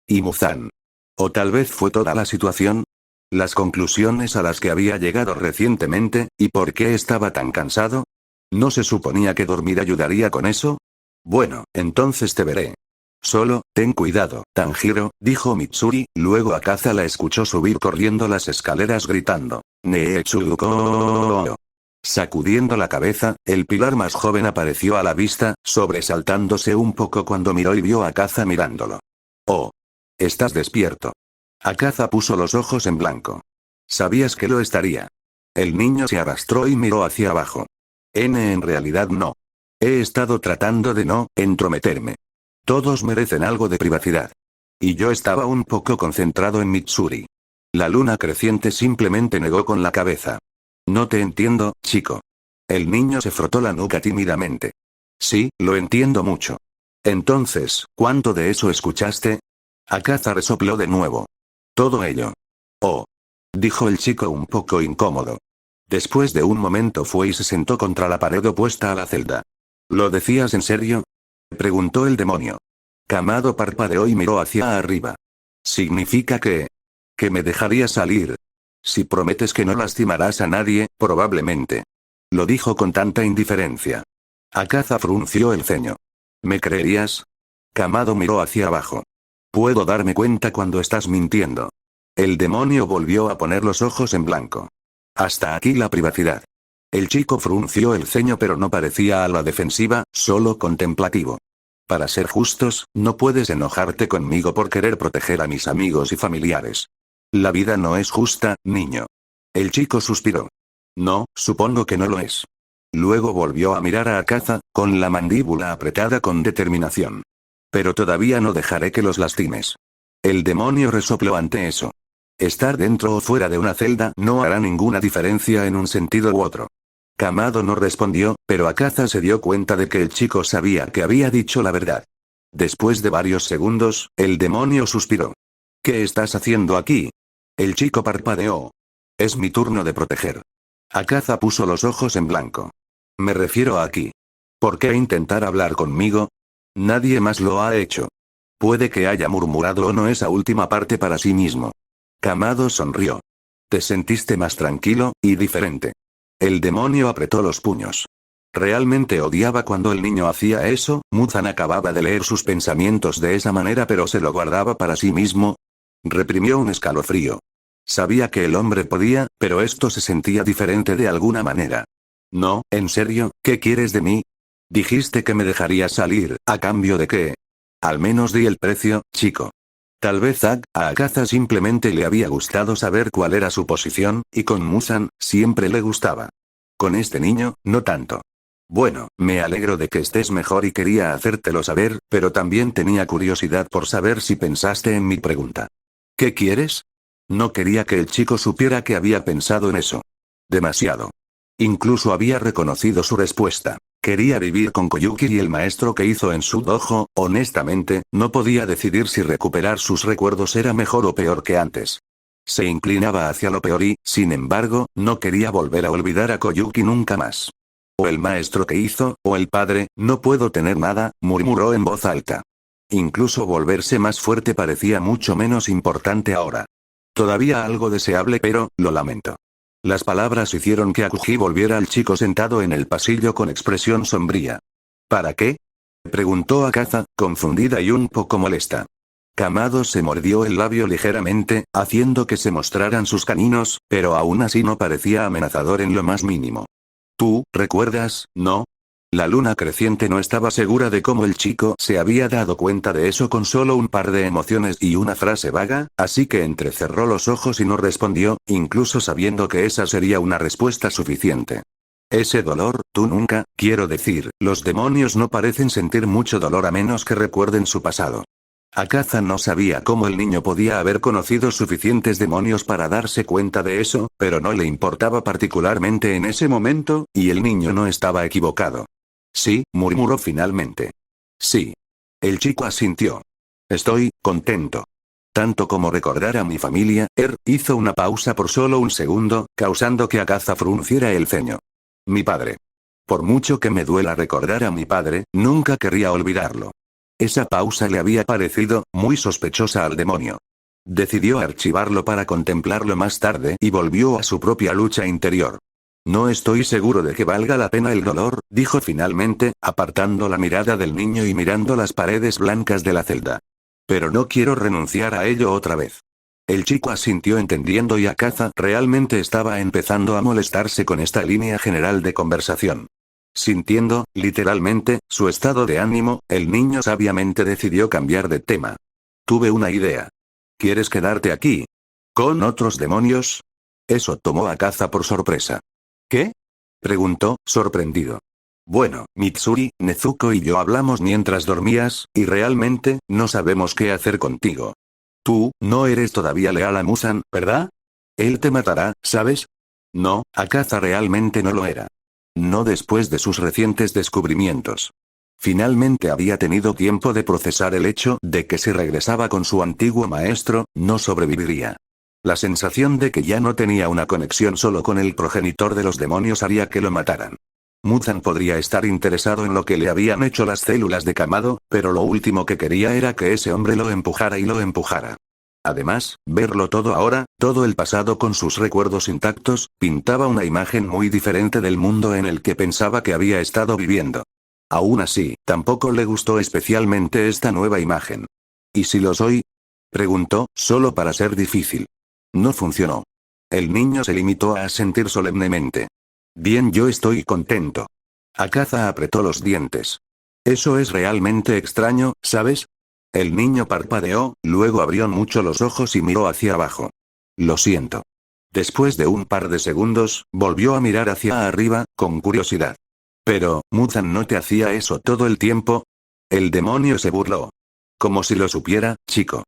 Y Muzan. O tal vez fue toda la situación. Las conclusiones a las que había llegado recientemente, y por qué estaba tan cansado. ¿No se suponía que dormir ayudaría con eso? Bueno, entonces te veré. Solo, ten cuidado, Tanjiro, dijo Mitsuri, luego Akaza la escuchó subir corriendo las escaleras gritando. Neetsuko. Sacudiendo la cabeza, el pilar más joven apareció a la vista, sobresaltándose un poco cuando miró y vio a Akaza mirándolo. Oh. Estás despierto. Akaza puso los ojos en blanco. Sabías que lo estaría. El niño se arrastró y miró hacia abajo. En realidad no. He estado tratando de no entrometerme. Todos merecen algo de privacidad. Y yo estaba un poco concentrado en Mitsuri. La luna creciente simplemente negó con la cabeza. No te entiendo, chico. El niño se frotó la nuca tímidamente. Sí, lo entiendo mucho. Entonces, ¿cuánto de eso escuchaste? Akaza resopló de nuevo. Todo ello. Oh. Dijo el chico un poco incómodo. Después de un momento fue y se sentó contra la pared opuesta a la celda. ¿Lo decías en serio? Preguntó el demonio. Kamado parpadeó y miró hacia arriba. ¿Significa que me dejarías salir? Si prometes que no lastimarás a nadie, probablemente. Lo dijo con tanta indiferencia. Akaza frunció el ceño. ¿Me creerías? Kamado miró hacia abajo. Puedo darme cuenta cuando estás mintiendo. El demonio volvió a poner los ojos en blanco. Hasta aquí la privacidad. El chico frunció el ceño pero no parecía a la defensiva, solo contemplativo. Para ser justos, no puedes enojarte conmigo por querer proteger a mis amigos y familiares. La vida no es justa, niño. El chico suspiró. No, supongo que no lo es. Luego volvió a mirar a Akaza, con la mandíbula apretada con determinación. Pero todavía no dejaré que los lastimes. El demonio resopló ante eso. Estar dentro o fuera de una celda no hará ninguna diferencia en un sentido u otro. Kamado no respondió, pero Akaza se dio cuenta de que el chico sabía que había dicho la verdad. Después de varios segundos, el demonio suspiró. ¿Qué estás haciendo aquí? El chico parpadeó. Es mi turno de proteger. Akaza puso los ojos en blanco. Me refiero a aquí. ¿Por qué intentar hablar conmigo? Nadie más lo ha hecho. Puede que haya murmurado o no esa última parte para sí mismo. Kamado sonrió. Te sentiste más tranquilo, y diferente. El demonio apretó los puños. Realmente odiaba cuando el niño hacía eso. Muzan acababa de leer sus pensamientos de esa manera pero se lo guardaba para sí mismo. Reprimió un escalofrío. Sabía que el hombre podía, pero esto se sentía diferente de alguna manera. No, en serio, ¿qué quieres de mí? Dijiste que me dejarías salir, ¿a cambio de qué? Al menos di el precio, chico. Tal vez a Akaza simplemente le había gustado saber cuál era su posición, y con Muzan, siempre le gustaba. Con este niño, no tanto. Bueno, me alegro de que estés mejor y quería hacértelo saber, pero también tenía curiosidad por saber si pensaste en mi pregunta. ¿Qué quieres? No quería que el chico supiera que había pensado en eso. Demasiado. Incluso había reconocido su respuesta. Quería vivir con Koyuki y el maestro que hizo en su dojo. Honestamente, no podía decidir si recuperar sus recuerdos era mejor o peor que antes. Se inclinaba hacia lo peor y, sin embargo, no quería volver a olvidar a Koyuki nunca más. O el maestro que hizo, o el padre, no puedo tener nada, murmuró en voz alta. Incluso volverse más fuerte parecía mucho menos importante ahora. Todavía algo deseable pero, lo lamento. Las palabras hicieron que Akuji volviera al chico sentado en el pasillo con expresión sombría. ¿Para qué? Preguntó Akaza, confundida y un poco molesta. Kamado se mordió el labio ligeramente, haciendo que se mostraran sus caninos, pero aún así no parecía amenazador en lo más mínimo. ¿Tú, recuerdas, no? La luna creciente no estaba segura de cómo el chico se había dado cuenta de eso con solo un par de emociones y una frase vaga, así que entrecerró los ojos y no respondió, incluso sabiendo que esa sería una respuesta suficiente. Ese dolor, tú nunca, quiero decir, los demonios no parecen sentir mucho dolor a menos que recuerden su pasado. Akaza no sabía cómo el niño podía haber conocido suficientes demonios para darse cuenta de eso, pero no le importaba particularmente en ese momento, y el niño no estaba equivocado. Sí, murmuró finalmente. Sí. El chico asintió. Estoy contento. Tanto como recordar a mi familia. Hizo una pausa por solo un segundo, causando que Akaza frunciera el ceño. Mi padre. Por mucho que me duela recordar a mi padre, nunca querría olvidarlo. Esa pausa le había parecido muy sospechosa al demonio. Decidió archivarlo para contemplarlo más tarde y volvió a su propia lucha interior. No estoy seguro de que valga la pena el dolor, dijo finalmente, apartando la mirada del niño y mirando las paredes blancas de la celda. Pero no quiero renunciar a ello otra vez. El chico asintió entendiendo y Akaza realmente estaba empezando a molestarse con esta línea general de conversación. Sintiendo, literalmente, su estado de ánimo, el niño sabiamente decidió cambiar de tema. Tuve una idea. ¿Quieres quedarte aquí? ¿Con otros demonios? Eso tomó a Akaza por sorpresa. ¿Qué? Preguntó, sorprendido. Bueno, Mitsuri, Nezuko y yo hablamos mientras dormías, y realmente, no sabemos qué hacer contigo. Tú, no eres todavía leal a Muzan, ¿verdad? Él te matará, ¿sabes? No, Akaza realmente no lo era. No después de sus recientes descubrimientos. Finalmente había tenido tiempo de procesar el hecho de que si regresaba con su antiguo maestro, no sobreviviría. La sensación de que ya no tenía una conexión solo con el progenitor de los demonios haría que lo mataran. Muzan podría estar interesado en lo que le habían hecho las células de Kamado, pero lo último que quería era que ese hombre lo empujara y lo empujara. Además, verlo todo ahora, todo el pasado con sus recuerdos intactos, pintaba una imagen muy diferente del mundo en el que pensaba que había estado viviendo. Aún así, tampoco le gustó especialmente esta nueva imagen. ¿Y si lo soy? Preguntó, solo para ser difícil. No funcionó. El niño se limitó a asentir solemnemente. Bien, yo estoy contento. Akaza apretó los dientes. Eso es realmente extraño, ¿sabes? El niño parpadeó, luego abrió mucho los ojos y miró hacia abajo. Lo siento. Después de un par de segundos, volvió a mirar hacia arriba, con curiosidad. Pero, ¿Muzan no te hacía eso todo el tiempo? El demonio se burló. Como si lo supiera, chico.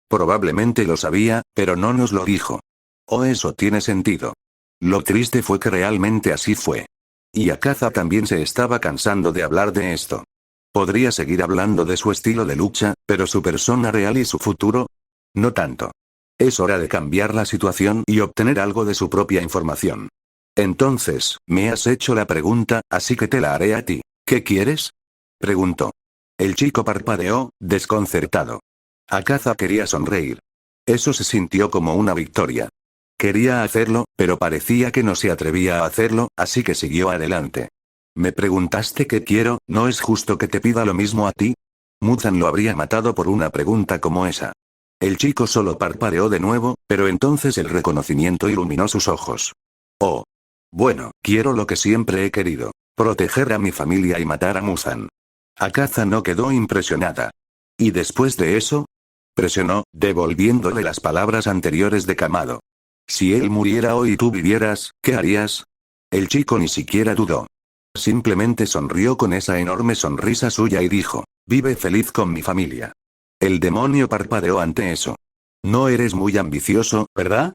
Probablemente lo sabía, pero no nos lo dijo. Oh, eso tiene sentido. Lo triste fue que realmente así fue. Y Akaza también se estaba cansando de hablar de esto. Podría seguir hablando de su estilo de lucha, pero su persona real y su futuro, no tanto. Es hora de cambiar la situación y obtener algo de su propia información. Entonces, me has hecho la pregunta, así que te la haré a ti. ¿Qué quieres? Preguntó. El chico parpadeó, desconcertado. Akaza quería sonreír. Eso se sintió como una victoria. Quería hacerlo, pero parecía que no se atrevía a hacerlo, así que siguió adelante. Me preguntaste qué quiero, ¿no es justo que te pida lo mismo a ti? Muzan lo habría matado por una pregunta como esa. El chico solo parpadeó de nuevo, pero entonces el reconocimiento iluminó sus ojos. Oh. Bueno, quiero lo que siempre he querido. Proteger a mi familia y matar a Muzan. Akaza no quedó impresionada. ¿Y después de eso? Presionó, devolviéndole las palabras anteriores de Kamado. Si él muriera hoy y tú vivieras, ¿qué harías? El chico ni siquiera dudó. Simplemente sonrió con esa enorme sonrisa suya y dijo, vive feliz con mi familia. El demonio parpadeó ante eso. No eres muy ambicioso, ¿verdad?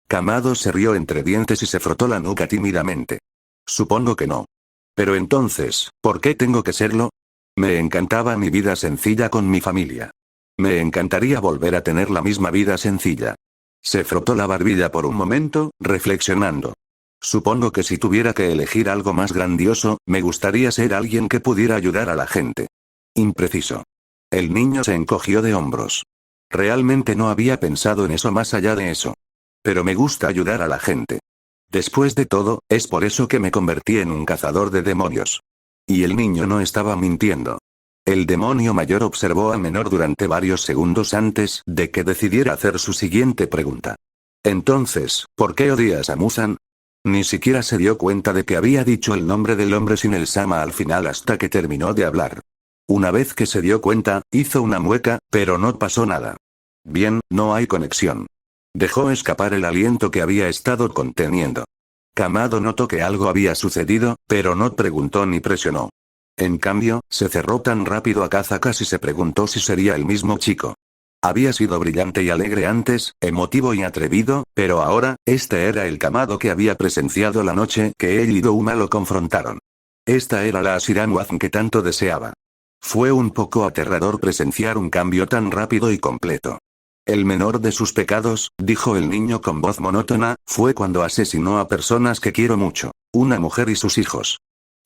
Kamado se rió entre dientes y se frotó la nuca tímidamente. Supongo que no. Pero entonces, ¿por qué tengo que serlo? Me encantaba mi vida sencilla con mi familia. Me encantaría volver a tener la misma vida sencilla. Se frotó la barbilla por un momento, reflexionando. Supongo que si tuviera que elegir algo más grandioso, me gustaría ser alguien que pudiera ayudar a la gente. Impreciso. El niño se encogió de hombros. Realmente no había pensado en eso más allá de eso. Pero me gusta ayudar a la gente. Después de todo, es por eso que me convertí en un cazador de demonios. Y el niño no estaba mintiendo. El demonio mayor observó a menor durante varios segundos antes de que decidiera hacer su siguiente pregunta. Entonces, ¿por qué odias a Muzan? Ni siquiera se dio cuenta de que había dicho el nombre del hombre sin el sama al final hasta que terminó de hablar. Una vez que se dio cuenta, hizo una mueca, pero no pasó nada. Bien, no hay conexión. Dejó escapar el aliento que había estado conteniendo. Kamado notó que algo había sucedido, pero no preguntó ni presionó. En cambio, se cerró tan rápido Akaza casi se preguntó si sería el mismo chico. Había sido brillante y alegre antes, emotivo y atrevido, pero ahora, este era el Kamado que había presenciado la noche que él y Douma lo confrontaron. Esta era la Ashiran Wazn que tanto deseaba. Fue un poco aterrador presenciar un cambio tan rápido y completo. El menor de sus pecados, dijo el niño con voz monótona, fue cuando asesinó a personas que quiero mucho, una mujer y sus hijos.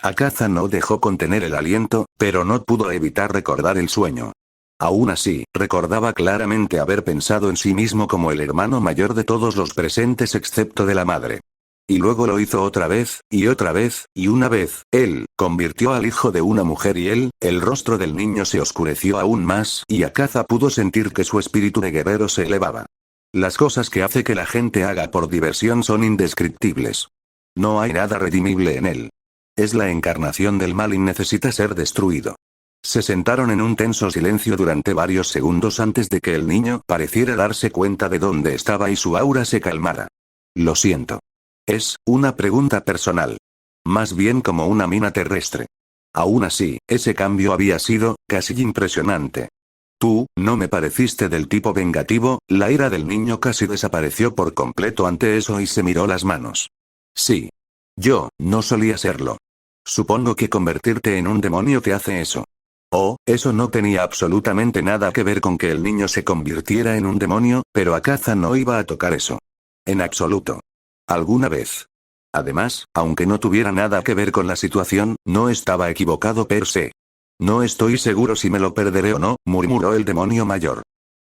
Akaza no dejó contener el aliento, pero no pudo evitar recordar el sueño. Aún así, recordaba claramente haber pensado en sí mismo como el hermano mayor de todos los presentes excepto de la madre. Y luego lo hizo otra vez, y una vez, él, convirtió al hijo de una mujer y el rostro del niño se oscureció aún más y Akaza pudo sentir que su espíritu de guerrero se elevaba. Las cosas que hace que la gente haga por diversión son indescriptibles. No hay nada redimible en él. Es la encarnación del mal y necesita ser destruido. Se sentaron en un tenso silencio durante varios segundos antes de que el niño pareciera darse cuenta de dónde estaba y su aura se calmara. Lo siento. Es una pregunta personal. Más bien como una mina terrestre. Aún así, ese cambio había sido, casi impresionante. Tú, no me pareciste del tipo vengativo, la ira del niño casi desapareció por completo ante eso y se miró las manos. Sí. Yo, no solía serlo. Supongo que convertirte en un demonio te hace eso. Oh, eso no tenía absolutamente nada que ver con que el niño se convirtiera en un demonio, pero Akaza no iba a tocar eso. En absoluto. ¿Alguna vez? Además, aunque no tuviera nada que ver con la situación, no estaba equivocado per se. No estoy seguro si me lo perderé o no, murmuró el demonio mayor.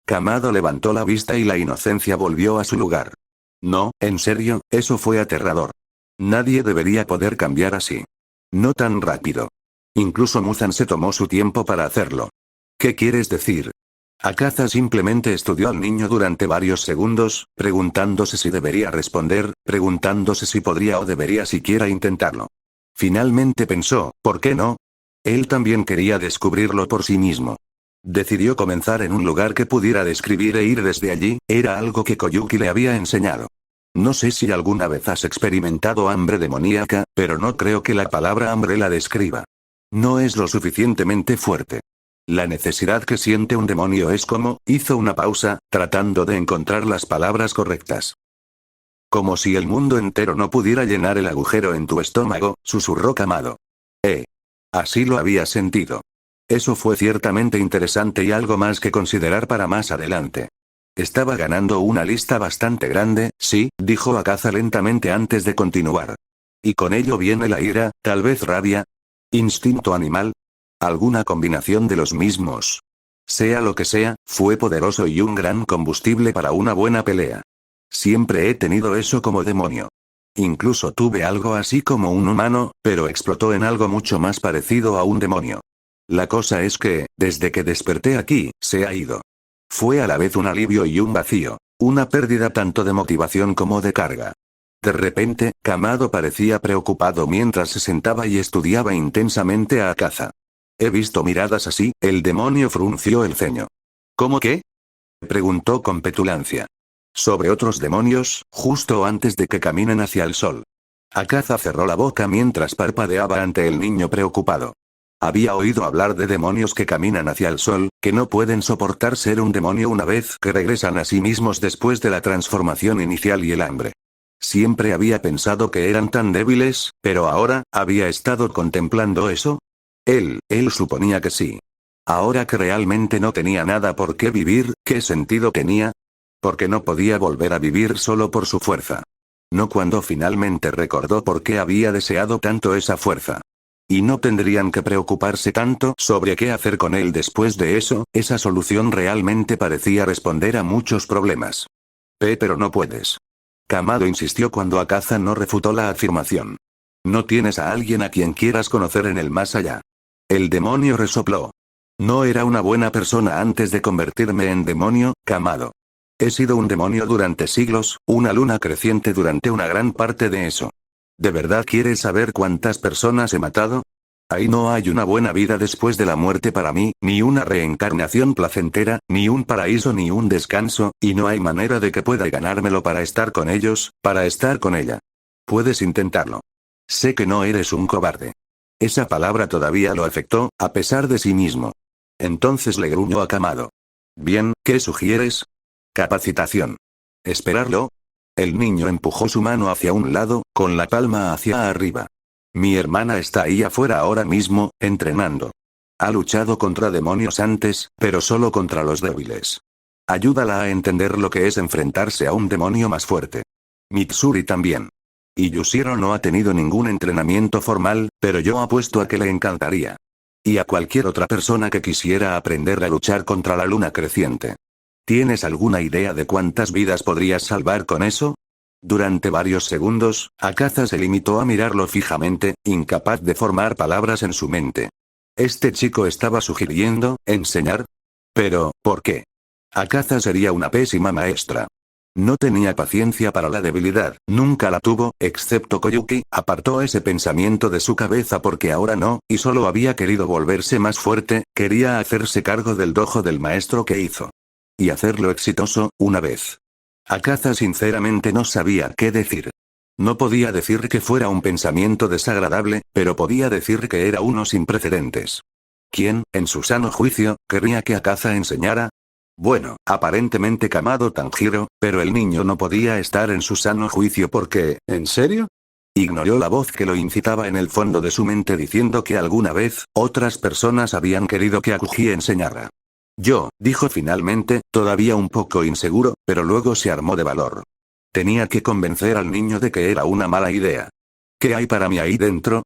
Kamado levantó la vista y la inocencia volvió a su lugar. No, en serio, eso fue aterrador. Nadie debería poder cambiar así. No tan rápido. Incluso Muzan se tomó su tiempo para hacerlo. ¿Qué quieres decir? Akaza simplemente estudió al niño durante varios segundos, preguntándose si debería responder, preguntándose si podría o debería siquiera intentarlo. Finalmente pensó, ¿por qué no? Él también quería descubrirlo por sí mismo. Decidió comenzar en un lugar que pudiera describir e ir desde allí, era algo que Koyuki le había enseñado. No sé si alguna vez has experimentado hambre demoníaca, pero no creo que la palabra hambre la describa. No es lo suficientemente fuerte. La necesidad que siente un demonio es como, hizo una pausa, tratando de encontrar las palabras correctas. Como si el mundo entero no pudiera llenar el agujero en tu estómago, susurró Kamado. Así lo había sentido. Eso fue ciertamente interesante y algo más que considerar para más adelante. Estaba ganando una lista bastante grande, sí, dijo Akaza lentamente antes de continuar. Y con ello viene la ira, tal vez rabia. ¿Instinto animal? Alguna combinación de los mismos. Sea lo que sea, fue poderoso y un gran combustible para una buena pelea. Siempre he tenido eso como demonio. Incluso tuve algo así como un humano, pero explotó en algo mucho más parecido a un demonio. La cosa es que, desde que desperté aquí, se ha ido. Fue a la vez un alivio y un vacío, una pérdida tanto de motivación como de carga. De repente, Kamado parecía preocupado mientras se sentaba y estudiaba intensamente a Akaza. He visto miradas así, el demonio frunció el ceño. ¿Cómo qué? Preguntó con petulancia. Sobre otros demonios, justo antes de que caminen hacia el sol. Akaza cerró la boca mientras parpadeaba ante el niño preocupado. Había oído hablar de demonios que caminan hacia el sol, que no pueden soportar ser un demonio una vez que regresan a sí mismos después de la transformación inicial y el hambre. Siempre había pensado que eran tan débiles, pero ahora, ¿había estado contemplando eso? Él suponía que sí. Ahora que realmente no tenía nada por qué vivir, ¿qué sentido tenía? Porque no podía volver a vivir solo por su fuerza. No cuando finalmente recordó por qué había deseado tanto esa fuerza. Y no tendrían que preocuparse tanto sobre qué hacer con él después de eso, esa solución realmente parecía responder a muchos problemas. Pero no puedes. Kamado insistió cuando Akaza no refutó la afirmación. No tienes a alguien a quien quieras conocer en el más allá. El demonio resopló. No era una buena persona antes de convertirme en demonio, Kamado. He sido un demonio durante siglos, una luna creciente durante una gran parte de eso. ¿De verdad quieres saber cuántas personas he matado? Ahí no hay una buena vida después de la muerte para mí, ni una reencarnación placentera, ni un paraíso ni un descanso, y no hay manera de que pueda ganármelo para estar con ellos, para estar con ella. Puedes intentarlo. Sé que no eres un cobarde. Esa palabra todavía lo afectó, a pesar de sí mismo. Entonces le gruñó a Kamado. Bien, ¿qué sugieres? Capacitación. ¿Esperarlo? El niño empujó su mano hacia un lado, con la palma hacia arriba. Mi hermana está ahí afuera ahora mismo, entrenando. Ha luchado contra demonios antes, pero solo contra los débiles. Ayúdala a entender lo que es enfrentarse a un demonio más fuerte. Mitsuri también. Y Yushiro no ha tenido ningún entrenamiento formal, pero yo apuesto a que le encantaría. Y a cualquier otra persona que quisiera aprender a luchar contra la luna creciente. ¿Tienes alguna idea de cuántas vidas podrías salvar con eso? Durante varios segundos, Akaza se limitó a mirarlo fijamente, incapaz de formar palabras en su mente. Este chico estaba sugiriendo, ¿enseñar? Pero, ¿por qué? Akaza sería una pésima maestra. No tenía paciencia para la debilidad, nunca la tuvo, excepto Koyuki, apartó ese pensamiento de su cabeza porque ahora no, y solo había querido volverse más fuerte, quería hacerse cargo del dojo del maestro que hizo. Y hacerlo exitoso, una vez. Akaza sinceramente no sabía qué decir. No podía decir que fuera un pensamiento desagradable, pero podía decir que era uno sin precedentes. ¿Quién, en su sano juicio, querría que Akaza enseñara? Bueno, aparentemente Kamado Tanjiro, pero el niño no podía estar en su sano juicio porque, ¿en serio? Ignoró la voz que lo incitaba en el fondo de su mente diciendo que alguna vez, otras personas habían querido que Akuji enseñara. Yo, dijo finalmente, todavía un poco inseguro, pero luego se armó de valor. Tenía que convencer al niño de que era una mala idea. ¿Qué hay para mí ahí dentro?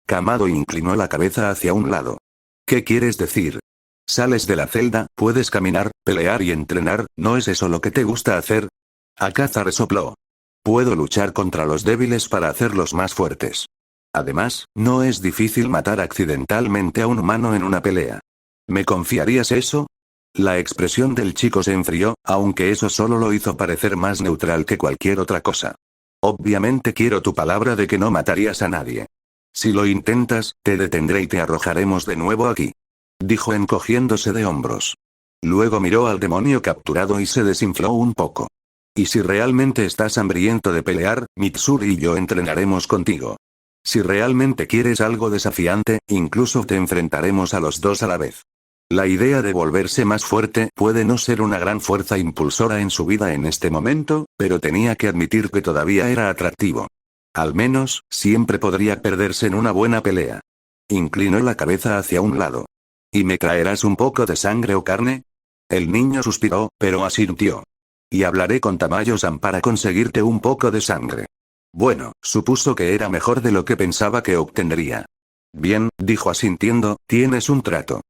Kamado inclinó la cabeza hacia un lado. ¿Qué quieres decir? Sales de la celda, puedes caminar, pelear y entrenar, ¿no es eso lo que te gusta hacer? Akaza resopló. Puedo luchar contra los débiles para hacerlos más fuertes. Además, no es difícil matar accidentalmente a un humano en una pelea. ¿Me confiarías eso? La expresión del chico se enfrió, aunque eso solo lo hizo parecer más neutral que cualquier otra cosa. Obviamente quiero tu palabra de que no matarías a nadie. Si lo intentas, te detendré y te arrojaremos de nuevo aquí. Dijo encogiéndose de hombros. Luego miró al demonio capturado y se desinfló un poco. Y si realmente estás hambriento de pelear, Mitsuri y yo entrenaremos contigo. Si realmente quieres algo desafiante, incluso te enfrentaremos a los dos a la vez. La idea de volverse más fuerte puede no ser una gran fuerza impulsora en su vida en este momento, pero tenía que admitir que todavía era atractivo. Al menos, siempre podría perderse en una buena pelea. Inclinó la cabeza hacia un lado. ¿Y me traerás un poco de sangre o carne? El niño suspiró, pero asintió. Y hablaré con Tamayo-san para conseguirte un poco de sangre. Bueno, supuso que era mejor de lo que pensaba que obtendría. Bien, dijo asintiendo, tienes un trato.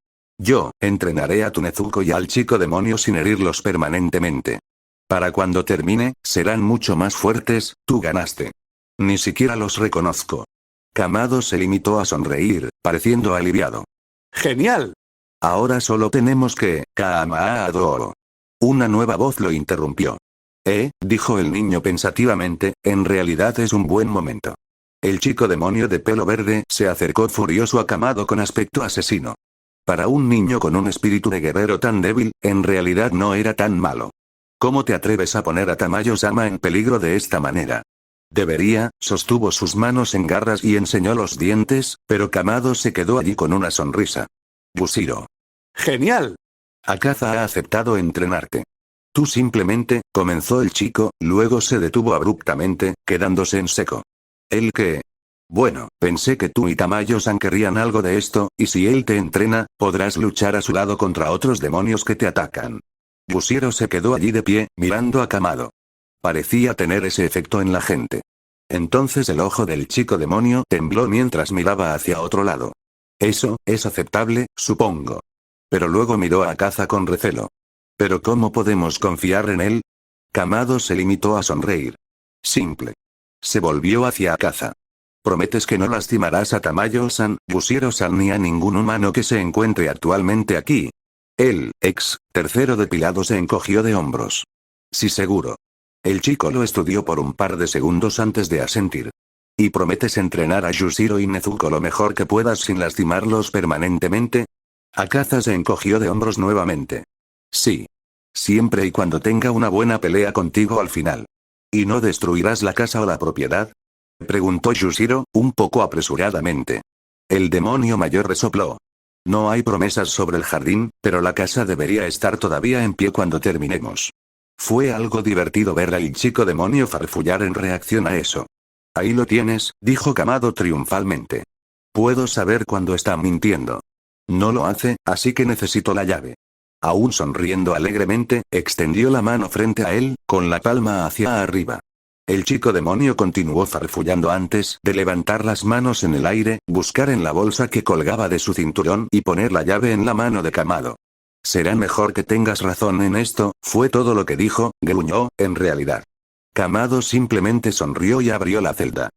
Yo, entrenaré a tu Nezuko y al chico demonio sin herirlos permanentemente. Para cuando termine, serán mucho más fuertes, tú ganaste. Ni siquiera los reconozco. Kamado se limitó a sonreír, pareciendo aliviado. ¡Genial! Ahora solo tenemos que, Kamaado. Una nueva voz lo interrumpió. Dijo el niño pensativamente, en realidad es un buen momento. El chico demonio de pelo verde se acercó furioso a Kamado con aspecto asesino. Para un niño con un espíritu de guerrero tan débil, en realidad no era tan malo. ¿Cómo te atreves a poner a Tamayo-sama en peligro de esta manera? Debería, sostuvo sus manos en garras y enseñó los dientes, pero Kamado se quedó allí con una sonrisa. Bushiro. ¡Genial! Akaza ha aceptado entrenarte. Tú simplemente, comenzó el chico, luego se detuvo abruptamente, quedándose en seco. ¿El qué? Bueno, pensé que tú y Tamayo-san querrían algo de esto, y si él te entrena, podrás luchar a su lado contra otros demonios que te atacan. Bushiro se quedó allí de pie, mirando a Kamado. Parecía tener ese efecto en la gente. Entonces el ojo del chico demonio tembló mientras miraba hacia otro lado. Eso, es aceptable, supongo. Pero luego miró a Akaza con recelo. ¿Pero cómo podemos confiar en él? Kamado se limitó a sonreír. Simple. Se volvió hacia Akaza. ¿Prometes que no lastimarás a Tamayo-san, Bushiro-san ni a ningún humano que se encuentre actualmente aquí? El tercero depilado se encogió de hombros. Sí, seguro. El chico lo estudió por un par de segundos antes de asentir. ¿Y prometes entrenar a Yushiro y Nezuko lo mejor que puedas sin lastimarlos permanentemente? Akaza se encogió de hombros nuevamente. Sí. Siempre y cuando tenga una buena pelea contigo al final. ¿Y no destruirás la casa o la propiedad? Preguntó Yushiro, un poco apresuradamente. El demonio mayor resopló. No hay promesas sobre el jardín, pero la casa debería estar todavía en pie cuando terminemos. Fue algo divertido ver al chico demonio farfullar en reacción a eso. Ahí lo tienes, dijo Kamado triunfalmente. Puedo saber cuando está mintiendo. No lo hace, así que necesito la llave. Aún sonriendo alegremente, extendió la mano frente a él, con la palma hacia arriba. El chico demonio continuó farfullando antes de levantar las manos en el aire, buscar en la bolsa que colgaba de su cinturón y poner la llave en la mano de Kamado. Será mejor que tengas razón en esto, fue todo lo que dijo, gruñó, en realidad. Kamado simplemente sonrió y abrió la celda.